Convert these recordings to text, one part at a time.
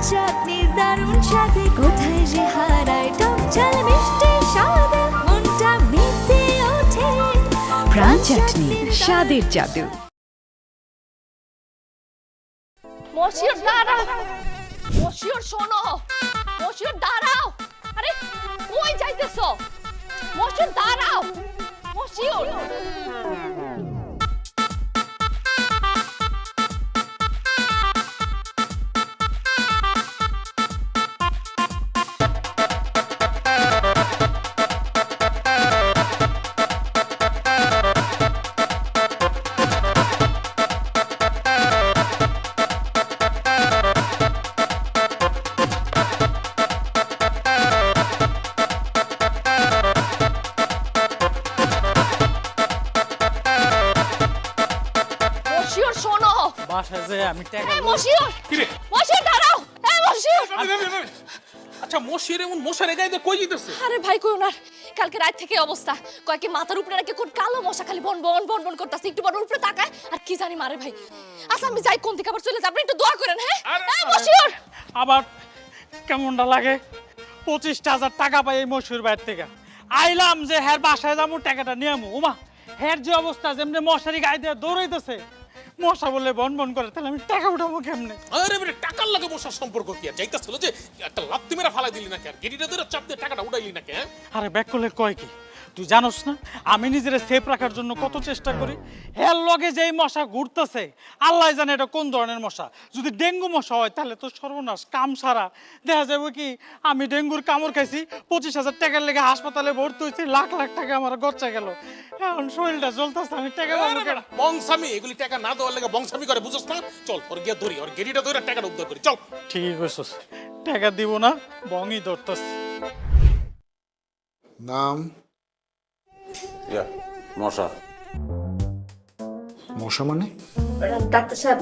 চাটনি দারুণ স্বাদে কোথায় যে হারায় টক ঝাল মিষ্টি স্বাদে মনটা মেতে ওঠে প্রাণ চাটনি স্বাদের জাদু। মশিউর দাঁড়াও, মশিউর শোনো, মশিউর দাঁড়াও। আরে কই যাইতেছো? মশিউর দাঁড়াও, মশিউর। মশিউর শোনো, বাসায় যে আমি টাকা এই মশিউর, কিরে? মশিউর দাঁড়াও, এই মশিউর। আচ্ছা মশির এমন মশারে গায়ে দিয়ে কই যেতেছে? আরে ভাই কই না, কালকে রাত থেকে এই অবস্থা, কয়েকটি মাথার উপরে নাকি কোন কালো মশা খালি বন বন বন বন করতেছে, একটু বড় উপরে তাকায় আর কি জানি মারে ভাই। আচ্ছা আমি যাই, কোন দিকে আবার চলে যাবেন, একটু দোয়া করেন। হ্যাঁ এই মশিউর। আবার কেমনটা লাগে 25,000 টাকা পাই এই মশুর বাইর থেকে আইলাম যে হ্যার বাসায় যাবো টাকাটা নিয়ে আমু। ওমা হ্যার যে অবস্থা, যেমনি মশারি গায়ে দিয়ে দৌড়াইতেছে, মশা বলে বন বন করে, তাহলে আমি টাকা উঠাবো কেমনে? আরে বেটা টাকার লাগে মশার সম্পর্ক কি? আর যাইতাছিল যে একটা লাত্তি মেরে ফালাই দিলি নাকি? আর গেটিটা ধরে চাপ দিয়ে টাকাটা উড়াইলি নাকি? হ্যাঁ আরে ব্যাক করলে কয় কি, তুই জানোস না আমি নিজের সেফ রাখার জন্য কত চেষ্টা করি। হের লগে যেই মশা ঘুরতেছে আল্লাহ জানে এটা কোন ধরনের মশা। যদি ডেঙ্গু মশা হয় তাহলে তো সর্বনাশ, কাম সারা। দেখা যাবে কি আমি ডেঙ্গুর কামড় খাইছি, 25,000 টাকার লেগে হাসপাতালে ভর্তি হয়েছি, লাখ লাখ টাকা আমার গচ্চা গেল। এখন শরীরটা জ্বলতেছে, আমি টাকা পাবো কেন? বংশামি, এগুলি টাকা না দেওয়ার লাগে বংশামি করে, বুঝছ না? চল ওর গিয়ে ধরি, ওর গেটিটা ধরে টাকাটা উদ্ধার করি, চল। ঠিক কইছস, টাকা দিব না, বংই ধরতেছে। নাম? মশা। মশা মানে? ডাক্তার সাহেব,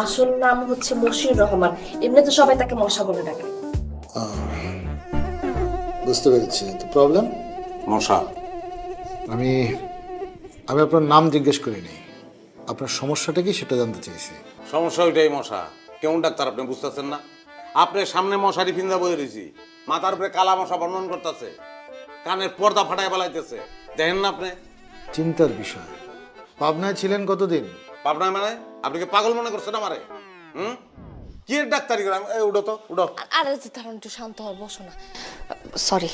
আসল নাম হচ্ছে মশিউর রহমান, এমনি তো সবাই তাকে মশা বলে ডাকে। বুঝতে পেরেছি। তো প্রবলেম? মশা। আমি আমি আপনার নাম জিজ্ঞেস করিনি, আপনার সমস্যাটা কি সেটা জানতে চাইছি। সমস্যা ওইটাই, মশা। কেমন ডাক্তার আপনি বুঝতেছেন না? আপনার সামনে মশারি ফিন্দা বয়ে রয়েছি, মাথার উপরে কালা মশা বর্ণন করতেছে, কানের পর্দা ফাটায় বেলাইতেছে, দেখেন না আপনি? চিন্তার বিষয়। পাবনায় ছিলেন কতদিন? পাবনায় মানে? আপনি কি পাগল মনে করছেন আমারে? কি এর ডাক্তারি করে? এই উঠো তো, উঠো। আরে দাঁড়ান, একটু শান্ত হও, বসো না। সরি।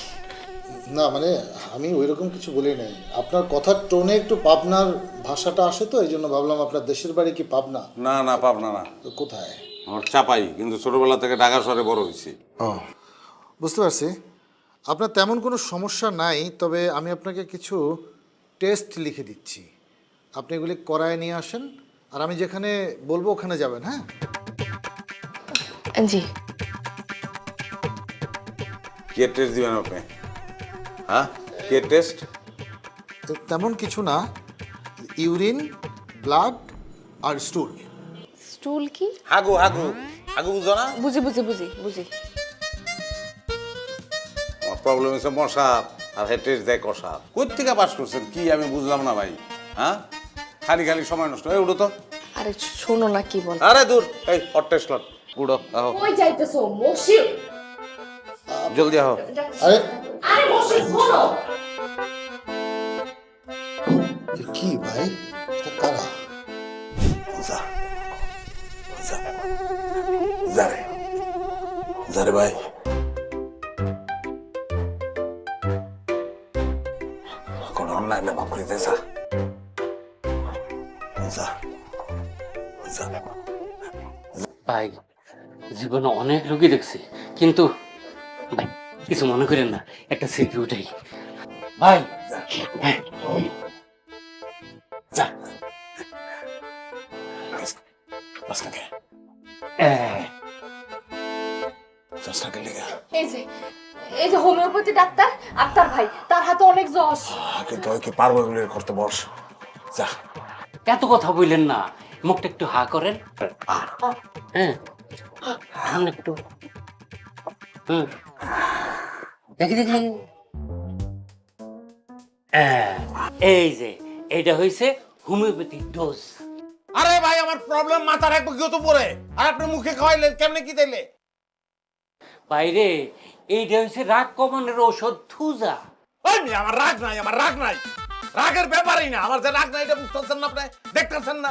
না মানে আমি ওইরকম কিছু বলি নাই, আপনার কথার টোনে একটু পাবনার ভাষাটা আসে, তো এই জন্য ভাবলাম আপনার দেশের বাড়ি কি পাবনা? না না, পাবনা না, তো কোথায়? আমার চাপাই, কিন্তু ছোটবেলা থেকে ঢাকা শহরে বড় হয়েছি। ও বুঝতে পারছি। আপনার তেমন কোনো সমস্যা নাই, তবে আমি আপনাকে কিছু টেস্ট লিখে দিচ্ছি, আপনি এগুলি করায় নিয়ে আসেন, আর আমি যেখানে বলবো ওখানে যাবেন। হ্যাঁ জি। কে টেস্ট দিবেন আপনি? হ্যাঁ, কে টেস্ট? তেমন কিছু না, ইউরিন, ব্লাড আর স্টুল। স্টুল কি? হাগু হাগু হাগু, বুঝো না? বুঝি বুঝি বুঝি বুঝি। আমার প্রবলেম হচ্ছে মশা, আর হেড টেস্ট দেয় কষা। কোথ থেকে পাস করছেন কি আমি বুঝলাম না ভাই। হ্যাঁ, খালি খালি সময় নষ্ট। এই উঠো তো। আরে শোনো না কি বল। আরে দূর, এই হট টেস্ট কর, উঠো, আহো কই যাইতেছো মশিউর? জলদি আহো। আরে আরে মশিউর শোনো। এ কি ভাই, এটা কারা? যা যা যা রে, যা রে ভাই। কোনো অন্যায় না, মাফ করে দে, যা যা যা। ভাই জীবনে অনেক রোগী দেখছি, কিন্তু ভাই কিছু মনে করেন না, একটা সেলফি উঠাই ভাই। হ্যাঁ যা বাস নাকি যাস নাকি লেগে। এই যে হোমিওপ্যাথি ডাক্তার আক্তার ভাই, তার হাতে অনেক যশ। কিন্তু ওই কি পারবো এগুলো করতে? বস, যা। এত কথা বললেন না, মুখটা একটু হা করেন। হ্যাঁ, সামনে একটু। দেখি দেখি। এই যে এইটা হয়েছে হোমিওপ্যাথিক ডোজ। আরে ভাই, আমার প্রবলেম মাথার এক বগিও তো পড়ে, আর আপনি মুখে খাওয়াইলেন কেমনে কি দিলে? বাইরে এইটা হচ্ছে রাগ কমানোর ঔষধ থুজা। ওই মিয়া, আমার রাগ নাই, আমার রাগ নাই। রাগের ব্যাপারই না, আমার যে রাগ নাই এটা বুঝতেছেন না আপনি, দেখতেছেন না?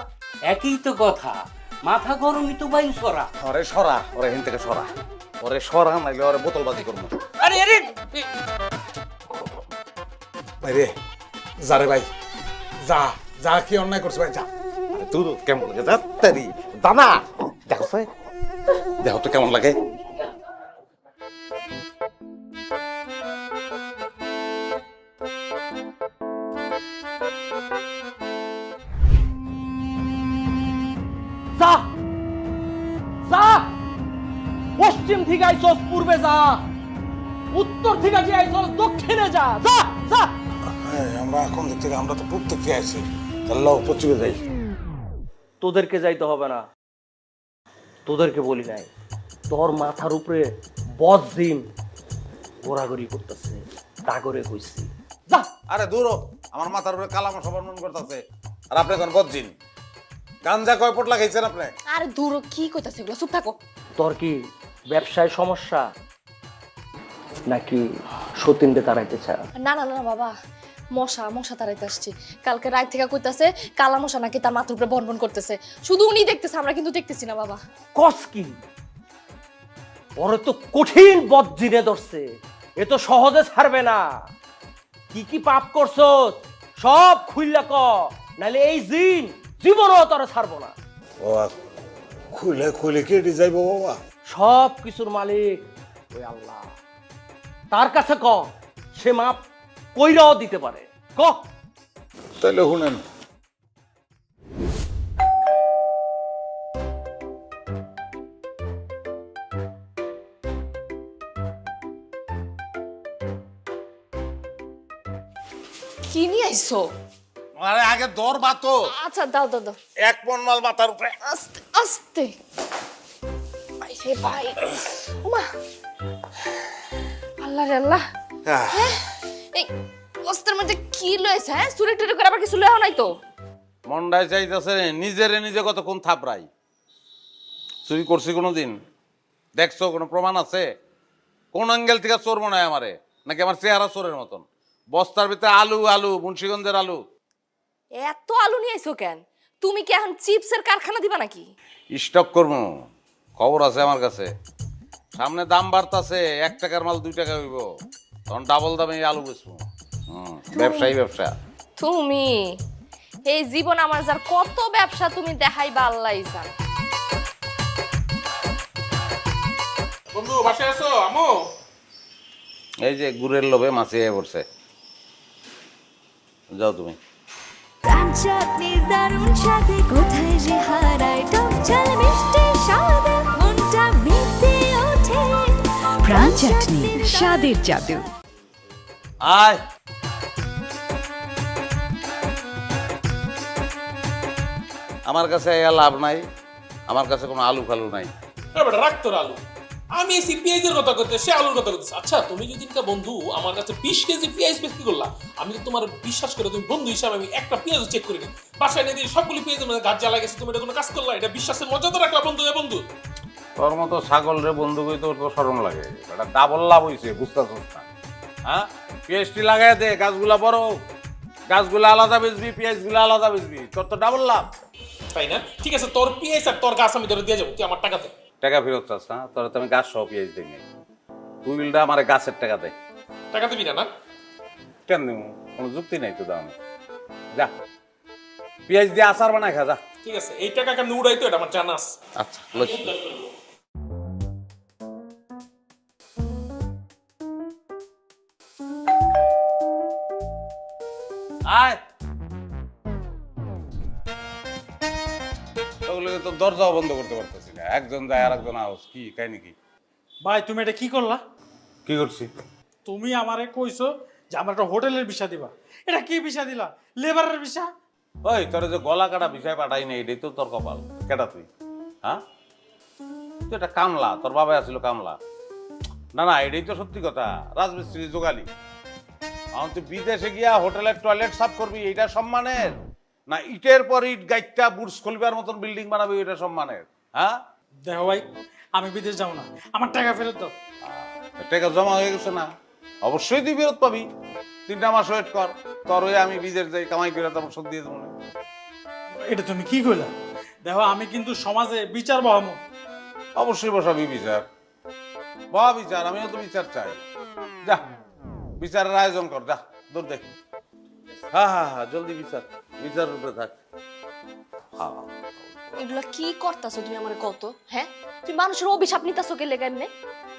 একই তো কথা, মাথা গরমই তো বায়ু সরা। ওরে সরা, ওরে হেন থেকে সরা, ওরে সরা, নাইলে ওরে বোতলবাজি করবো। আরে আরে ভাই রে, যা রে ভাই, যা যা, কি অন্যায় করছে ভাই, যা। তুই কেমন লাগে তাড়াতাড়ি দানা দেখো, দেখো তো কেমন লাগে। যা যা, পশ্চিম থেকে আইছস পূর্বে যা, উত্তর থেকে যে আইছস দক্ষিণে যা, যা যা। আমরা এখন দিক থেকে, আমরা তো পূর্ব থেকে আছি, তাহলে পশ্চিমে যাই। তোদেরকে যাইতে হবে না, তোদেরকে বলি নাই, তোর মাথার উপরে বজ্জিম ঘোরাঘুরি করতেছে, তা করে কইছি। যা। আরে দূর হ, আমার মাথার উপরে কালা মশা বর্ণন করতেছে, আর আপনি এখন বজ্জিন। গাঞ্জা কয় পট লাগাইছেন আপনি? আরে দূর হ, কি কইতাছে এগুলো, চুপ থাকো। তোর কি ব্যবসায় সমস্যা নাকি সতীনকে তাড়াইতে চায়? না না না বাবা, মশা মশা তাড়াইতে আসছি। কালকে রাত থেকে কইতাছে কালা মশা নাকি তার মাথার উপরে বনবন করতেছে, শুধু উনি দেখতেছে, আমরা কিন্তু দেখতেছি না বাবা। কস কি? ওরে তো কঠিন বজ্জিনে ধরছে, এ তো সহজে ছাড়বে না। কি কি পাপ করছস সব খুইলা ক, নাইলে এই জিন জীবনও তোরে ছাড়বো না। ও খুলে খুলে কেটে যাইবো বাবা। সব কিছুর মালিক ওই আল্লাহ, তার কাছে ক, সে মাপ কইরাও দিতে পারে। ক তাইলে শুনেন, কি নিয়ে আইছো? আরে আগে দর বাতো, আচ্ছা দাও দাও দাও, এক পন মাল মাথার উপরে। আস্তে আস্তে। ভাই রে ভাই, ওমা, আল্লাহ রে আল্লাহ। হ্যাঁ, এই অস্ত্রের মধ্যে কি লয়েছে? হ্যাঁ, চুরি টুরি করে আবার কিছু লয়েও নাই তো? মন্ডায় চাইতেছে নিজেরে নিজে কতক্ষণ থাপড়াই। চুরি করছি কোনোদিন? দেখছো কোনো প্রমাণ আছে? কোন অ্যাঙ্গেল থেকে চোর মনে হয় আমারে, নাকি আমার চেহারা চোরের মতন? বস্তার ভিতরে আলু আলু, মুন্সিগঞ্জের আলু। এত আলু নিয়ে আইছো কেন? তুমি কি এখন চিপসের কারখানা দিবা নাকি? স্টক করবো, খবর আছে আমার কাছে। সামনে দাম বাড়তাছে, 1 টাকার মাল 2 টাকা হইব, তখন ডাবল দামে এই আলু বেচবো। ব্যবসায়ী ব্যবসা। তুমি এই জীবন আমার যার কত ব্যবসা তুমি দেখাইবা আল্লাহই জানে। বন্ধু বাসায় আছো? আমো এই যে গুড়ের লোভে মাছিয়ে পড়ছে, যাও তুমি। প্রাণ চাটনির দারুণ স্বাদে কোথায় যে হারায় টক ঝাল মিষ্টি স্বাদে মনটা মেতে ওঠে। প্রাণ চাটনি, স্বাদের জাদু। আয়, আমার কাছে এ লাভ নাই, আমার কাছে কোনো আলু ফালু নাই। এবার রাখ তোর আলু, আমি এসি পেঁয়াজের কথা করতে, সে আলুর কথা করতেছে। আচ্ছা তুমি যদি বন্ধু আমার কাছে 20 কেজি পেঁয়াজ বিক্রি করলা, আমি তো তোমার বিশ্বাস করে, তুমি বন্ধু হিসাবে আমি একটা পেঁয়াজ চেক করে নিই, বাসায় নিয়ে দিয়ে সবগুলি পেঁয়াজের মধ্যে গাছ জ্বালা গেছে, তুমি এটা কোনো কাজ করলা? এটা বিশ্বাসের মর্যাদা রাখলা বন্ধু? এ বন্ধু, তোর মতো ছাগল রে বন্ধু কই, তোর তো শরম লাগে। এটা ডাবল লাভ হইছে, বুঝতাছস না? হ্যাঁ, পিএইচটি লাগাই দে, গাছগুলা বড়, গাছগুলা আলাদা বেচবি, পেঁয়াজগুলা আলাদা বেচবি, তোর তো ডাবল লাভ। তাই না? ঠিক আছে, তোর পেঁয়াজ আর তোর গাছ আমি ধরে দিয়ে যাবো, তুই আমার টাকা দে। টাকা ফেরত চাস না? তোর তো আমি গাছ সহ পেঁয়াজ দিই নাই, তুই উল্টা আমার গাছের টাকা দে। টাকা দিবি না? না কেন দেবো? কোনো যুক্তি নাই তো দাম। যা পেঁয়াজ দিয়ে আচার বানায় খা, যা। ঠিক আছে, এই টাকা কেমন উড়াইতো এটা আমার জানাস। আচ্ছা লক্ষ্মী। আয়, ওগুলোকে তো দরজাও বন্ধ করতে পারতেছি না, একজন যায় আর একজন আওয়াজ। কি কাহিনী কি? ভাই তুমি এটা কি করলা? কি করছি? তুমি আমারে কইছো যে আমার একটা হোটেলের ভিসা দিবা, এটা কি ভিসা দিলা? লেবারের ভিসা? ওই তোর যে গলা কাটা বিষয় পাঠাই না, এটাই তো তোর কপাল। কেটা তুই? হ্যাঁ, তুই এটা কামলা, তোর বাবা আসছিল কামলা। না না, এটাই তো সত্যি কথা, রাজমিস্ত্রি জোগালি। এখন তুই বিদেশে গিয়া হোটেলের টয়লেট সাফ করবি, এইটা সম্মানের? না ইটের পর ইট গাইটটা বুর্জ খলিফার মতন বিল্ডিং বানাবি, এটা সম্মানের? হ্যাঁ, দেখো ভাই, আমি বিদেশ যাবো না, আমার টাকা ফেরত দাও। টাকা জমা হয়ে গেছে না, অবশ্যই তুই ফেরত পাবি। 3টা মাস ওয়েট কর, তোর হয়ে আমি বিদেশ যাই, কামাই করে তারপর শোধ দিয়ে দেবো না। এটা তুমি কি কইলা? দেখো আমি কিন্তু সমাজে বিচার বহামো। অবশ্যই বসাবি বিচার, বা বিচার, আমিও তো বিচার চাই। যা বিচারের আয়োজন কর, যা দূর দেখ। হ্যাঁ হ্যাঁ হ্যাঁ, জলদি বিচার, বিচারের উপরে থাক। হ্যাঁ, এগুলা কি করতাছো তুমি আমার কত? হ্যাঁ, তুমি মানুষের অভিশাপ নিতাছো কে লেগে এমনে?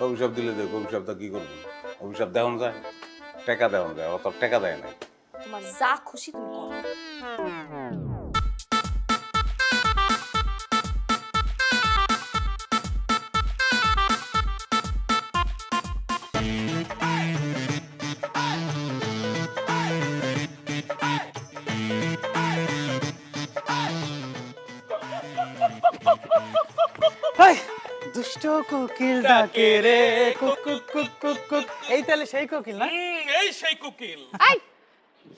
অভিশাপ দিলে দেখ, অভিশাপটা কি করবি? অভিশাপ দেওয়ান যায়, টাকা দেওয়ান যায়, অত টাকা দেয় না। তোমার যা খুশি তুমি করো। হাই, দুষ্ট কোকিল ডাকে রে, cook cook cook cook cook. এই তাহলে সেই কোকিল না? এই সেই কোকিল। এই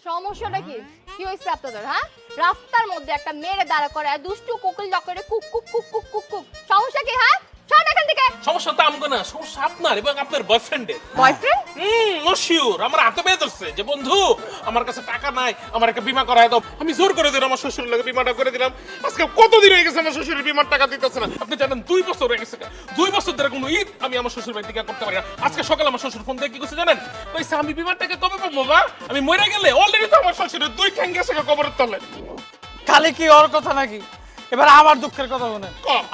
সমস্যাটা কি কি হইছে আপনাদের? হ্যাঁ, রাস্তার মধ্যে একটা মেরে দাঁড়া করে আর দুষ্টু কোকিল করে cook cook cook cook cook cook. সমস্যা কি? হ্যাঁ, সর এখান থেকে। সমস্যা তো আমগো না, সমস্যা আপনার এবং আপনার বয়ফ্রেন্ডের। বয়ফ্রেন্ড? শিওর আমার হাতে পেয়ে ধরছে যে বন্ধু আমার কাছে টাকা নাই, আমার একটা বীমা করায় দাও। আমি জোর করে দিলাম, আমার শ্বশুরের লাগে বীমাটা করে দিলাম। আজকে কতদিন হয়ে গেছে আমার শ্বশুরের বীমার টাকা দিতেছে না। আপনি জানেন 2 বছর হয়ে গেছে, 2 বছর ধরে কোনো ঈদ আমি আমার শ্বশুর বাড়ি থেকে করতে পারি না। আজকে সকালে আমার শ্বশুর ফোন দিয়ে কি করছে জানেন? কইছে আমি বীমার টাকা কবে পাবো বাবা? আমি মরে গেলে অলরেডি তো আমার শ্বশুরের 2 ঠ্যাং গেছে কবরের তলে। খালি কি ওর কথা নাকি? এবার আমার দুঃখের কথা শুনেন।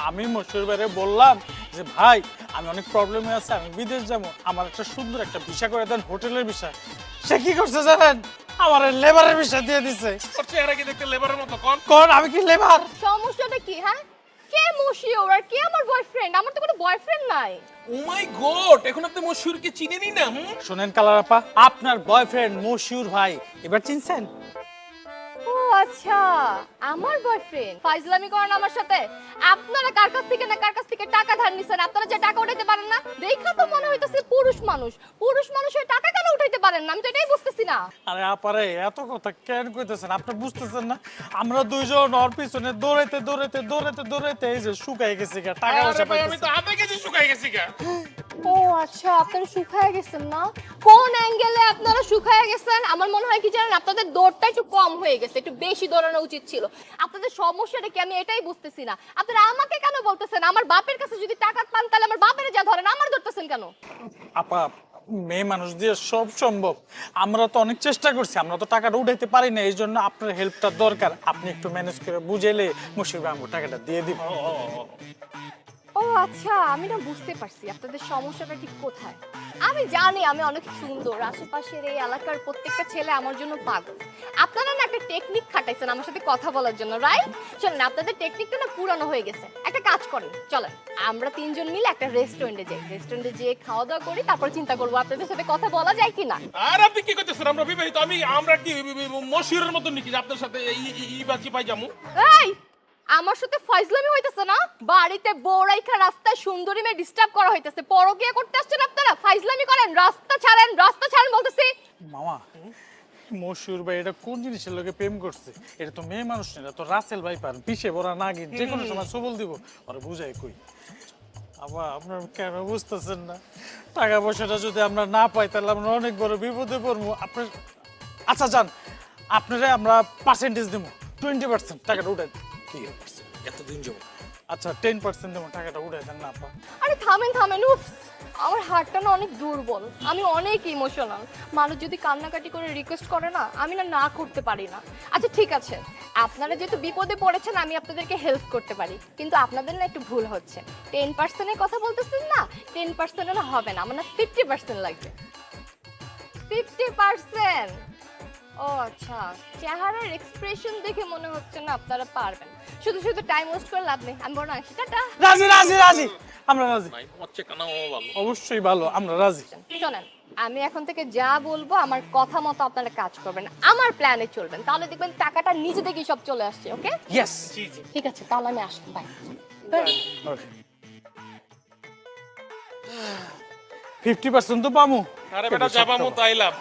আমি মশুর ভাইরে বললাম যে ভাই আমি অনেক প্রবলেমে আছি, আমি বিদেশ যাবো, আমার একটা সুন্দর একটা ভিসা করে দেন, হোটেলের ভিসা। সে কি করছে জানেন? আমার লেবারের ভিসা দিয়ে দিছে। ওর চেহারা কি দেখতে লেবারের মতো? কোন কোন আমি কি লেবার? সমস্যাটা কি? হ্যাঁ, কে মশিউর আর কে আমার বয়ফ্রেন্ড? আমার তো কোনো বয়ফ্রেন্ড নাই। ও মাই গড, এখন আপনি মশহুরকে চিনেনই না? শুনেন কালার আপা, আপনার বয়ফ্রেন্ড মশিউর ভাই এবার চিনছেন? ও আচ্ছা, আমার বয়ফ্রেন্ড ফাইজলামি করেন আমার সাথে। আপনারা কার কাছ থেকে না কার কাছ থেকে টাকা ধার নিছেন, আপনারা যে টাকা উঠাইতে পারেন না, দেখা তো মনে হইতাছে পুরুষ মানুষ। পুরুষ মানুষের টাকা কেন উঠাইতে পারেন না? আমি তো এটাই বুঝতেছি না। আরে আপারে এত কথা কেন কইতেছেন? আপনি বুঝতেছেন না? আমরা দুইজন ওর পিছনে দৌড়াইতে দৌড়াইতে দৌড়াইতে দৌড়াইতে এই যে শুকাই গেছি গা, টাকা পয়সা আরে ভাই, আমি পাইতেছি। তো হাতে গেছি শুকাই গেছি গা। ও আচ্ছা, আপনারা শুকায় গেছেন না? কোন অ্যাঙ্গেলে আপনারা শুকায় গেছেন? আমার মনে হয় কি জানেন, আপনাদের দৌড়টা একটু কম হয়ে গেছে, একটু বেশি দৌড়ানো উচিত ছিল। আপনাদের সমস্যাটা কি আমি এটাই বুঝতেছি না। আপনারা আমাকে কেন বলতেছেন? আমার বাপের কাছে যদি টাকা পান তাহলে আমার বাপের যা ধরেন, আমার ধরতেছেন কেন? আপা, মেয়ে মানুষ দিয়ে সব সম্ভব। আমরা তো অনেক চেষ্টা করছি, আমরা তো টাকাটা উঠাইতে পারি না, এই জন্য আপনার হেল্পটা দরকার। আপনি একটু ম্যানেজ করে বুঝেলে মুশির ভাই আমাকে টাকাটা দিয়ে দিব। ও আচ্ছা, আমি না বুঝতে পারছি আপনাদের সমস্যাটা ঠিক কোথায়। আমি জানি আমি অনেক সুন্দর, আশেপাশের এই এলাকার প্রত্যেকটা ছেলে আমার জন্য পাগল। আপনারা না একটা টেকনিক খাটাইছেন আমার সাথে কথা বলার জন্য, রাইট? শোনেন, আপনাদের টেকনিকটা না পুরানো হয়ে গেছে। একটা কাজ করেন, চলেন আমরা 3 জন মিলে একটা রেস্টুরেন্টে যাই। রেস্টুরেন্টে যেয়ে খাওয়া দাওয়া করি, তারপর চিন্তা করবো আপনাদের সাথে কথা বলা যায় কিনা। আর আপনি কি করতেছেন? আমরা বিবাহিত, আমরা কি মশহুরের মতো নাকি যে আপনার সাথে ই বাজি পাই যামু? এই, আমার সাথে ফাইজলামি হইতেছে না? বাড়িতে বউ রাইখা রাস্তায় সুন্দরী মেয়ে ডিস্টার্ব করা হইতেছে, পরকিয়া করতে আসছেন আপনারা? ফাইজলামি করেন, রাস্তা ছাড়েন, রাস্তা ছাড়েন বলতেছি। মামা, মশুর ভাই এটা কোন জিনিসের লোকে প্রেম করছে? এটা তো মেয়ে মানুষ না, এটা তো রাসেল ভাই পার পিছে বড়া নাগিন, যে কোনো সময় সবল দিব। ওরা বুঝাই কই। আবার আপনার কেন বুঝতেছেন না? টাকা পয়সাটা যদি আমরা না পাই তাহলে আমরা অনেক বড় বিপদে পড়বো। আপনার আচ্ছা যান, আপনারা আমরা পার্সেন্টেজ দেবো, 20% টাকাটা উঠাই দেন। কি করছে এতদিন যাবো? আচ্ছা 10% দেবো, টাকাটা উঠাই দেন না আপা। আরে থামেন থামেন, উফ, আমার হাতটা না অনেক দুর্বল, আমি অনেক ইমোশনাল। মানুষ যদি কান্নাকাটি করে রিকোয়েস্ট করে না, আমি না না করতে পারি না। আচ্ছা ঠিক আছে, আপনারা যেহেতু বিপদে পড়েছেন আমি আপনাদেরকে হেল্প করতে পারি, কিন্তু আপনাদের না একটু ভুল হচ্ছে। 10%-এর কথা বলতেছেন না, 10% না হবে না, আমার না 50% লাগবে। 50%? ও আচ্ছা, চেহারার এক্সপ্রেশন দেখে মনে হচ্ছে না আপনারা পারবেন। শুধু শুধু টাইম ওয়েস্ট করে লাভ নেই, আমি বড় আসি, টাটা। রাজি রাজি রাজি, আমরা রাজি। ভাই হচ্ছে কানাও ভালো। অবশ্যই ভালো, আমরা রাজি। শোনেন, আমি এখন থেকে যা বলবো আমার কথা মতো আপনারা কাজ করবেন, আমার প্ল্যানে চলবেন, তাহলে দেখবেন টাকাটা নিজে থেকেই সব চলে আসছে। ওকে? ইয়েস। ঠিক আছে, তাহলে আমি আসলাম, বাই। 50% তো পামু। আরে বেটা যাবা মতো আইলাম।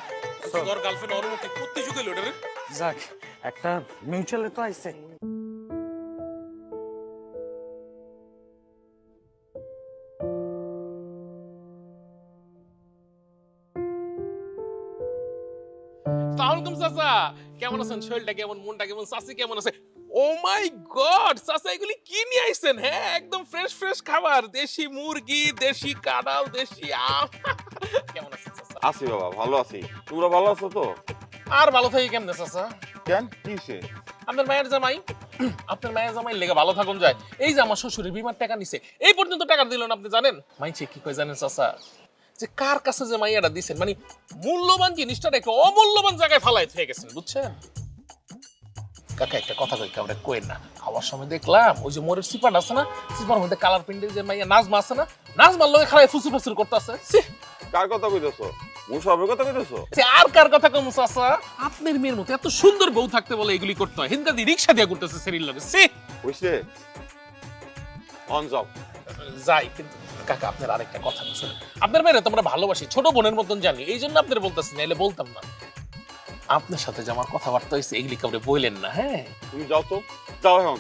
তোর গার্লফ্রেন্ড ওর মুখে কুত্তি ঝুঁকাইলো রে। যাক, একটা মিউচুয়ালে তো আইছে। আসসালামু আলাইকুম চাচা, কেমন আছেন? শরীরটা কেমন, মনটা কেমন, চাচি কেমন আছে? ও মাই গড চাচা, এগুলি কি নিয়ে আইছেন? হ্যাঁ, একদম ফ্রেশ ফ্রেশ খাবার, দেশি মুরগি, দেশি কাঁঠাল, দেশি আম। কেমন আছেন চাচা? আছি বাবা, ভালো আছি। তোমরা ভালো আছো তো? আর ভালো থাকি কেমনে চাচা? কেন কিসে? আপনার মায়ের জামাই, আপনার মায়ের জামাই লেগে ভালো থাকুন যায়। এই যে আমার শ্বশুরের বিমার টাকা নিছে, এই পর্যন্ত টাকা দিল না, আপনি জানেন? মাইছে কি কয় জানেন চাচা? যে কার কাছে যে মাইয়াটা দিছেন, মানে মূল্যবান জিনিসটা রেখে অমূল্যবান জায়গায় ফালাই থেকে গেছেন, বুঝছেন? কাকা একটা কথা কই, কাউরে কইেন না। খাওয়ার সময় দেখলাম ওই যে মোরের সিপাট আছে না, সিপার মধ্যে কালার প্রিন্টের যে মাইয়া নাজমা আছে না, নাজমার লগে খাড়ায় ফুসু ফুসুর করতেছে। কার কথা কইতেছো? মুসাফের কথা কইতেছো? আর কার কথা কম চাচা? আপনার মেয়ের মতো এত সুন্দর বউ থাকতে বলে এগুলি করতে হয়? হিন্দা দিয়ে রিক্সা দিয়ে করতেছে সেরির লগে। হইছে অন জব যাই, কিন্তু কাকা আপনার আরেকটা কথা শুনুন। আপনার মেয়েরা তোমরা ভালোবাসি, ছোট বোনের মতন জানি, এই জন্য আপনার বলতেছি, নাইলে বলতাম না। আপনার সাথে যে আমার কথাবার্তা হয়েছে এগুলি কাউরে বললেন না, হ্যাঁ? তুমি যাও তো, যাও এখন।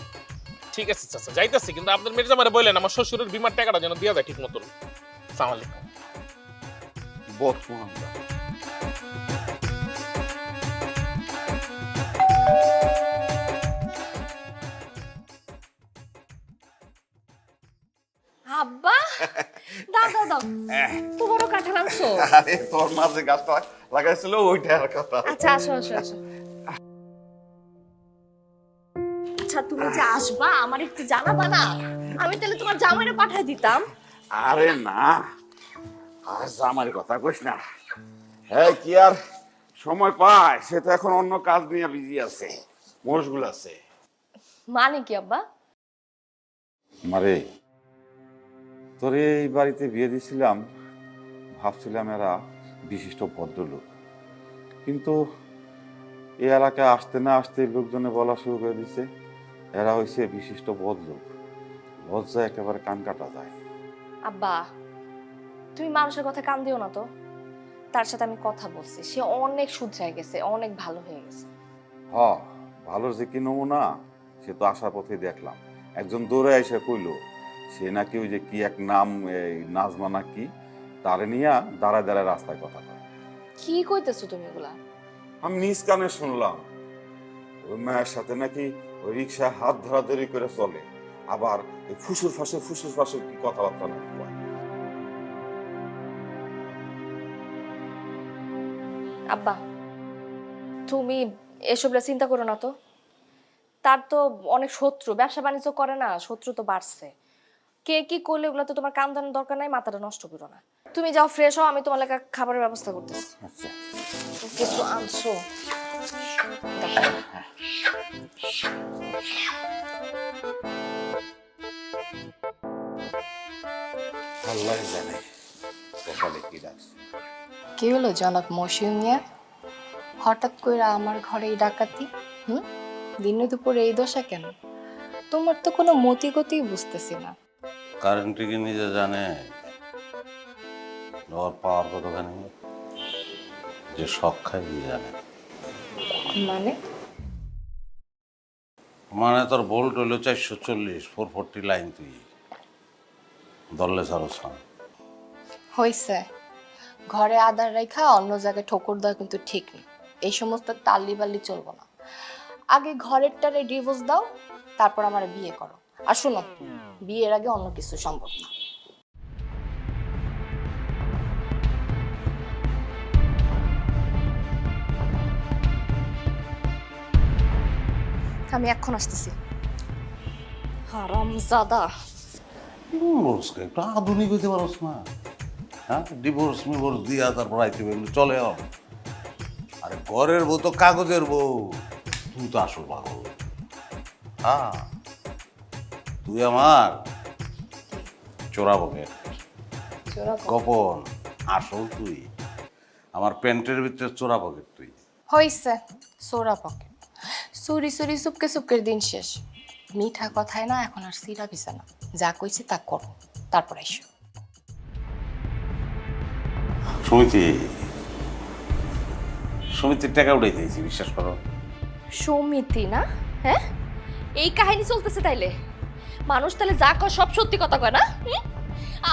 ঠিক আছে চাচা, যাইতেছি, কিন্তু আপনার মেয়ের জামারে বললেন আমার শ্বশুরের বিমার টাকাটা যেন দিয়া দেয় ঠিক মতন। আসসালামু আলাইকুম। বর্তমান আব্বা দাও দাও দাও, তো বড় কাঁঠাল আনছো? আরে তোর মাঝে গাছটা লাগাইছিল ওইটা আর কথা। আচ্ছা আসো আসো আসো। আচ্ছা তুমি যে আসবা আমার একটু জানাবা না? আমি তাহলে তোমার জামাইরে পাঠিয়ে দিতাম। আরে না, আর জামার কথা কইস না। হ্যাঁ, কি আর সময় পায়? সে তো এখন অন্য কাজ নিয়ে বিজি আছে, মশগুল আছে। মানে কি আব্বা? মারে, তোরে এই বাড়িতে বিয়ে দিছিলাম, ভাবছিলাম এরা বিশিষ্ট ভদ্রলোক, কিন্তু এই এলাকায় আসতে না আসতে লোকজনে বলা শুরু করে দিছে এরা হইছে বিশিষ্ট ভদ্রলোক। লজ্জা একেবারে কান কাটা যায়। আব্বা তুমি মানুষের কথা কান দিও না তো। তার সাথে আমি কথা বলছি, সে অনেক শুধরায় গেছে, অনেক ভালো হয়ে গেছে। হ, ভালোর যে কি নমুনা সে তো আসার পথে দেখলাম। একজন দৌড়ে এসে কইলো সে নাকি ওই যে কি এক নাম, এই নাজমা নাকি, তারে নিয়ে দাঁড়ায় দাঁড়ায় রাস্তায় কথা কয়। কি কইতেছো তুমি এগুলা? আমি নিজ কানে শুনলাম ওই মায়ের সাথে নাকি ওই রিক্সা হাত ধরাধরি করে চলে, আবার ওই ফুসুর ফাঁসুর কি কথাবার্তা নাকি কয়। আব্বা তুমি এসবটা চিন্তা করো না তো। তার তো অনেক শত্রু, ব্যবসা বাণিজ্য করে না, শত্রু তো বাড়ছে। কে কি করলে ওগুলো তো তোমার কান দানোর দরকার নাই, মাথাটা নষ্ট করো না। তুমি যাও ফ্রেশ হও, আমি তোমার লাগা খাবারের ব্যবস্থা করতেছি। আচ্ছা, কিছু আনছো? আল্লাহ জানে সকালে কি ডাকছে। কি হলো জনাব মশিউম মিয়া? হঠাৎ করে আমার ঘরে এই ডাকাতি? দিনে দুপুরে এই দশা কেন? তোমার তো কোনো মতি গতিই বুঝতেছি না। কারেন্ট কি নিজে জানে ওর পাওয়ার কতখানি, যে শখ খায় জানে। মানে তোর ভোল্ট হইল 440, 440 লাইন, তুই দললে সারস না। হইছে, ঘরে আদার রেখা অন্য জায়গায় ঠোকর দেওয়া কিন্তু ঠিক নেই। এই সমস্ত তাল্লি বাল্লি চলবো না। আগে ঘরেরটারে ডিভোর্স দাও, তারপর আমার বিয়ে করো। আর শোনো, বিয়ের আগে অন্য কিছু সম্ভব না। আমি এখন আসতেছি। হারামজাদা। একটু আধুনিক হইতে পারস না? হ্যাঁ, ডিভোর্স মিভোর্স দিয়া তারপর আইতে এগুলো চলে। আরে ঘরের বউ তো কাগজের বউ, তুই তো আসল পাগল। হ্যাঁ, তুই আমার চোরা পকেট, গোপন। আসল তুই আমার প্যান্টের ভিতরে চোরা পকেট। তুই হইছে সোরা পকেট। চুরি চুরি চুপকে চুপকের দিন শেষ। মিঠা কথায় না, এখন আর সিরা ভিসা না। যা কইছি তা করো, তারপর আইসো। সমিতির টাকা উঠাই দিয়েছি, বিশ্বাস করো। সমিতি না? হ্যাঁ, এই কাহিনী চলতেছে তাইলে? মানুষ তাহলে যা কয় সব সত্যি কথা কয় না?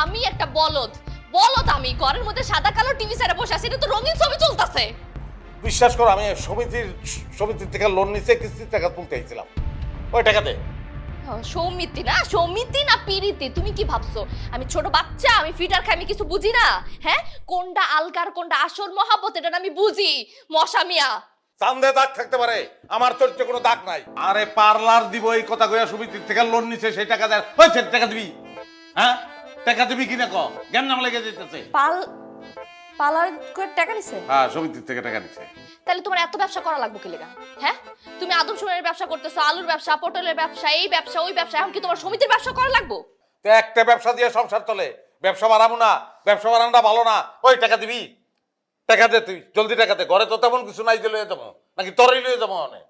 আমি একটা বলদ, আমি ঘরের মধ্যে সাদা কালো টিভি সেরে বসে আছি, এটা তো রঙিন ছবি চলতেছে। বিশ্বাস করো, আমি সমিতির থেকে লোন নিচে কিস্তির টাকা তুলতে আইছিলাম, ওই টাকা দে। সৌমিতি না পিরিতি, তুমি কি ভাবছো আমি ছোট বাচ্চা, আমি ফিটার খাই, আমি কিছু বুঝি না? হ্যাঁ, কোনটা আলকার কোনটা আসল মহাব্বত এটা না আমি বুঝি। মশা মিয়া, চান্দে দাগ থাকতে পারে, আমার চরিত্রে কোনো দাগ নাই। আরে পার্লার দিব এই কথা কইয়া সমিতির থেকে লোন নিছে, সেই টাকা দেয় হয়েছে, টাকা দিবি? হ্যাঁ, টাকা দিবি কিনা ক, জ্ঞান নাম লেগে যেতেছে। পার্লার করে টাকা নিছে? হ্যাঁ, সমিতির থেকে টাকা নিছে। তাহলে তোমার এত ব্যবসা করা লাগবে কি লেগা? হ্যাঁ, তুমি আদম শুকনের ব্যবসা করতেছো, আলুর ব্যবসা, পটলের ব্যবসা, এই ব্যবসা ওই ব্যবসা, এখন কি তোমার সমিতির ব্যবসা করা লাগবে? তো একটা ব্যবসা দিয়ে সংসার চলে, ব্যবসা বাড়াবো না, ব্যবসা বাড়ানোটা ভালো না। ওই টাকা দিবি? টাকা দে, তুই জলদি টাকা দে। ঘরে তো তেমন কিছু নাই যে লয়ে যাবো, নাকি তোরই লয়ে যাবো? অনেক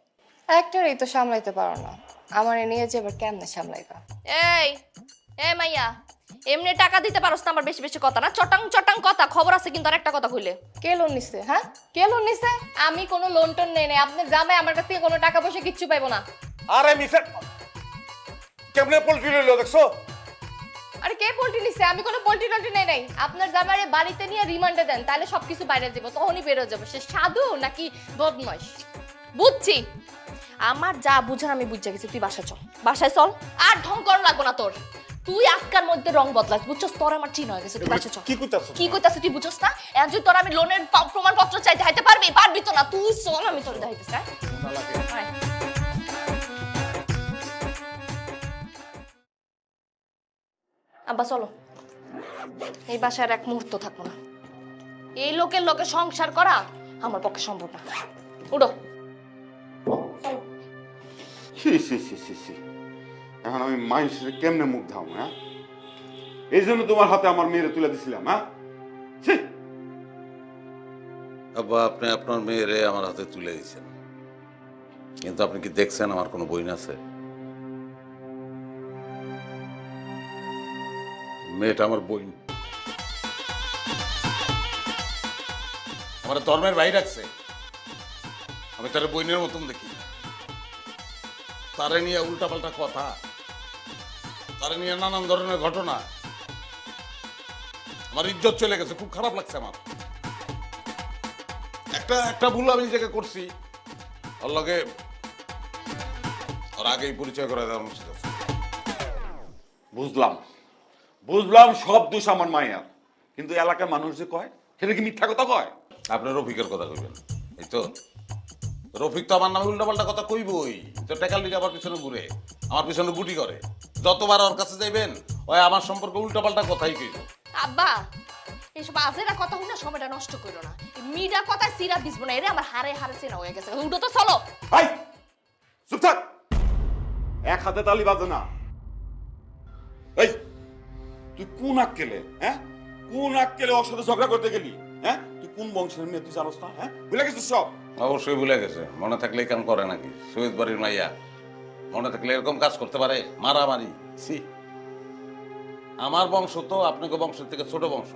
একটারই তো সামলাইতে পারো না, আমার নিয়ে যে এবার কেমনে সামলাইবা? এই মাইয়া, এমনি টাকা দিতে পারোস না, আমার বেশি বেশি কথা না, চটাং চটাং কথা। খবর আছে কিন্তু আরেকটা কথা কইলে। কে লোন নিছে? হ্যাঁ, কে লোন নিছে? আমি কোনো লোন টোন নেই নাই, আপনার জামাই আমার কাছ থেকে কোনো টাকা পয়সা কিচ্ছু পাইবো না। আরে মিসে কেমনে পোল্ট্রি লইলো দেখছো? আরে কে পোল্ট্রি নিছে? আমি কোনো পোল্ট্রি টোল্ট্রি নেই নাই। আপনার জামাইরে বাড়িতে নিয়ে রিমান্ডে দেন, তাহলে সবকিছু বাইরে যাবো, তখনই বেরো যাবো সে সাধু নাকি বদমাইশ। বুঝছি, আমার যা বুঝার আমি বুঝে গেছি। তুই বাসায় চল, বাসায় চল, আর ঢং করা লাগবো না তোর। তুই আজকার মধ্যে রং বদলাস, বুঝছস? তোর আমার চিন হয়ে গেছে। তুই বাসায় চল। কি কইতাছ? কি কইতাছ তুই বুঝছস না? এখন যদি তোর আমি লোনের প্রমাণপত্র চাইতে হাইতে পারবি তো না। তুই চল, আমি তোর দেখাইতেছি। আয়। আব্বা চলো, এই বাসায় আর এক মুহূর্ত থাকবো না। এই লোকের লোকে সংসার করা আমার পক্ষে সম্ভব না। উঠো। এখন আমি মানুষের কেমনে মুখ ধাম? হ্যাঁ, এই জন্য তোমার হাতে আমার মেয়েরে তুলে দিছিলাম। হ্যাঁ, আব্বা, আপনি আপনার মেয়েরে আমার হাতে তুলে দিয়েছেন, কিন্তু আপনি কি দেখছেন আমার কোনো বই আছে? মেয়েটা আমার বই, আমার ধর্মের ভাই রাখছে। আমি তার বইনের মতন দেখি, তারে নিয়ে উল্টাপাল্টা কথা, তারে নিয়ে নানান ধরনের ঘটনা। আমার ইজ্জত চলে গেছে, খুব খারাপ লাগছে আমার। একটা ভুল আমি নিজেকে করছি, ওর লগে ওর আগেই পরিচয় করে দেওয়া উচিত আছে। বুঝলাম সব দোষ আমার মায়ের, কিন্তু এলাকার মানুষ যে কয় সেটা কি মিথ্যা কথা কয়? আপনি রফিকের কথা কইবেন, এই তো রফিক তো আমার নামে উল্টাপাল্টা কথা কইবই। তো টেকার লিগে আমার পিছনে ঘুরে, আমার পিছনে গুটি করে। যতবার ওর কাছে যাইবেন ওই আমার সম্পর্কে উল্টাপাল্টা কথাই কইব। আব্বা, এইসব আজেরা কথা শুনে সময়টা নষ্ট করো না। মিডা কথা সিরা দিসব না, এরে আমার হারে হারে চেনা হয়ে গেছে। উঠো তো, চলো। ভাই চুপ থাক, এক হাতে তালি বাজে না। এই তুই কোন আক্কেলে, হ্যাঁ, কোন আক্কেলে ওর সাথে ঝগড়া করতে গেলি? হ্যাঁ, তুই কোন বংশের মেয়ে তুই জানোস না? হ্যাঁ, ভুলে গেছিস সব? অবশ্যই ভুলে গেছে, মনে থাকলে কাম করে নাকি? শহীদ বাড়ির মাইয়া মনে থাকলে এরকম কাজ করতে পারে? মারামারি, সি আমার বংশ তো আপনাকে বংশের থেকে ছোট বংশ,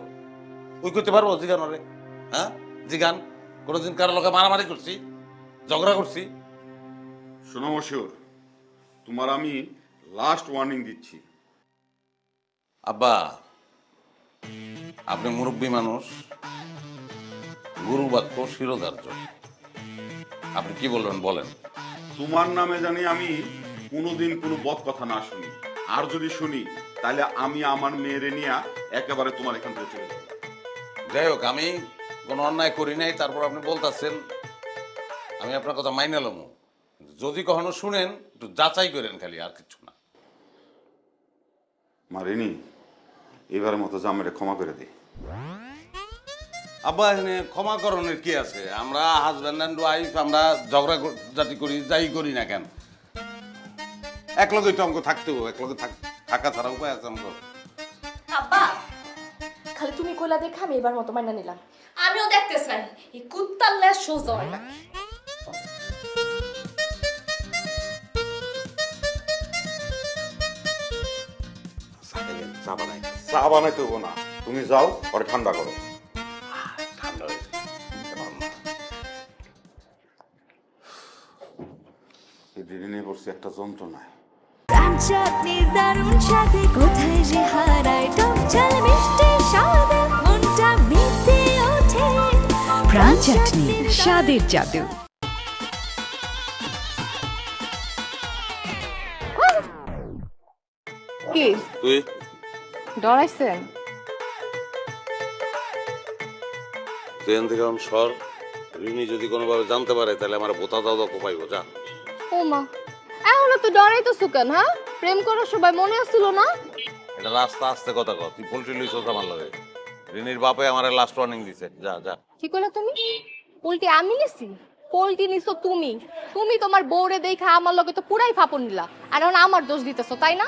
ওই করতে পারবো? জিগান ওরে, হ্যাঁ জিগান, কোনোদিন কারো লোকে মারামারি করছি, ঝগড়া করছি? শোনো মশিউর, তোমার আমি লাস্ট ওয়ার্নিং দিচ্ছি। আব্বা, আপনি মুরব্বী মানুষ, গুরু বাক্য শিরোধার্য। আপনি কি বলবেন বলেন। তোমার নামে জানি আমি কোনোদিন কোনো বদ কথা না শুনি, আর যদি শুনি তাহলে আমি আমার মেয়েরে নিয়ে একেবারে তোমার এখান থেকে চলে যাবো। যাই হোক, আমি কোনো অন্যায় করি নাই, তারপর আপনি বলতেছেন, আমি আপনার কথা মাইনে লমু। যদি কখনো শুনেন একটু যাচাই করেন খালি, আর কিছু না। মারিনি, এবারের মতো জামাইরে ক্ষমা করে দিই। আব্বা, এখানে ক্ষমা করণের কি আছে? আমরা হাজব্যান্ড অ্যান্ড ওয়াইফ, আমরা ঝগড়া জাতি করি, যাই করি না কেন, এক লগে তো আমাকে থাকতে হবে, এক লগে থাকা ছাড়া উপায় আছে আমাকে? আব্বা, খালি তুমি কইলা দেখে আমি এবার মতো মাইনা নিলাম। আমিও দেখতে চাই এই কুত্তার লেজ সোজা হয় না। চা বানাইতে হবো না, তুমি যাও, পরে ঠান্ডা করো। ঠান্ডা হয়েছে নিয়ে পড়ছি একটা যন্ত্রণায়। চাটনির দারুণ স্বাদে কোথায় যে হারায় টক ঝাল মিষ্টি স্বাদে মনটা মেতে ওঠে। চাটনি স্বাদের জাদু। কি তুই ডরাইছেন? ট্রেন থেকে এখন সর, রিনি যদি কোনোভাবে জানতে পারে তাহলে আমার বোতা দাও দাও কোপাইবো, যা। ও মা, এখনো তো ডরাইতেছো কেন? হ্যাঁ, প্রেম করার সবাই মনে আসছিল না? এটা রাস্তা আসতে কথা কর, তুই পোল্ট্রি লইছস আমার লাগে। রিনির বাপে আমার লাস্ট ওয়ার্নিং দিছে, যা যা। কি কইলা তুমি? পোল্টি আমি নিছি? পোল্টি নিছো তুমি। তুমি তোমার বউরে দেখা আমার লগে তো পুরাই ফাপন নিলা, আর এখন আমার দোষ দিতেছো, তাই না?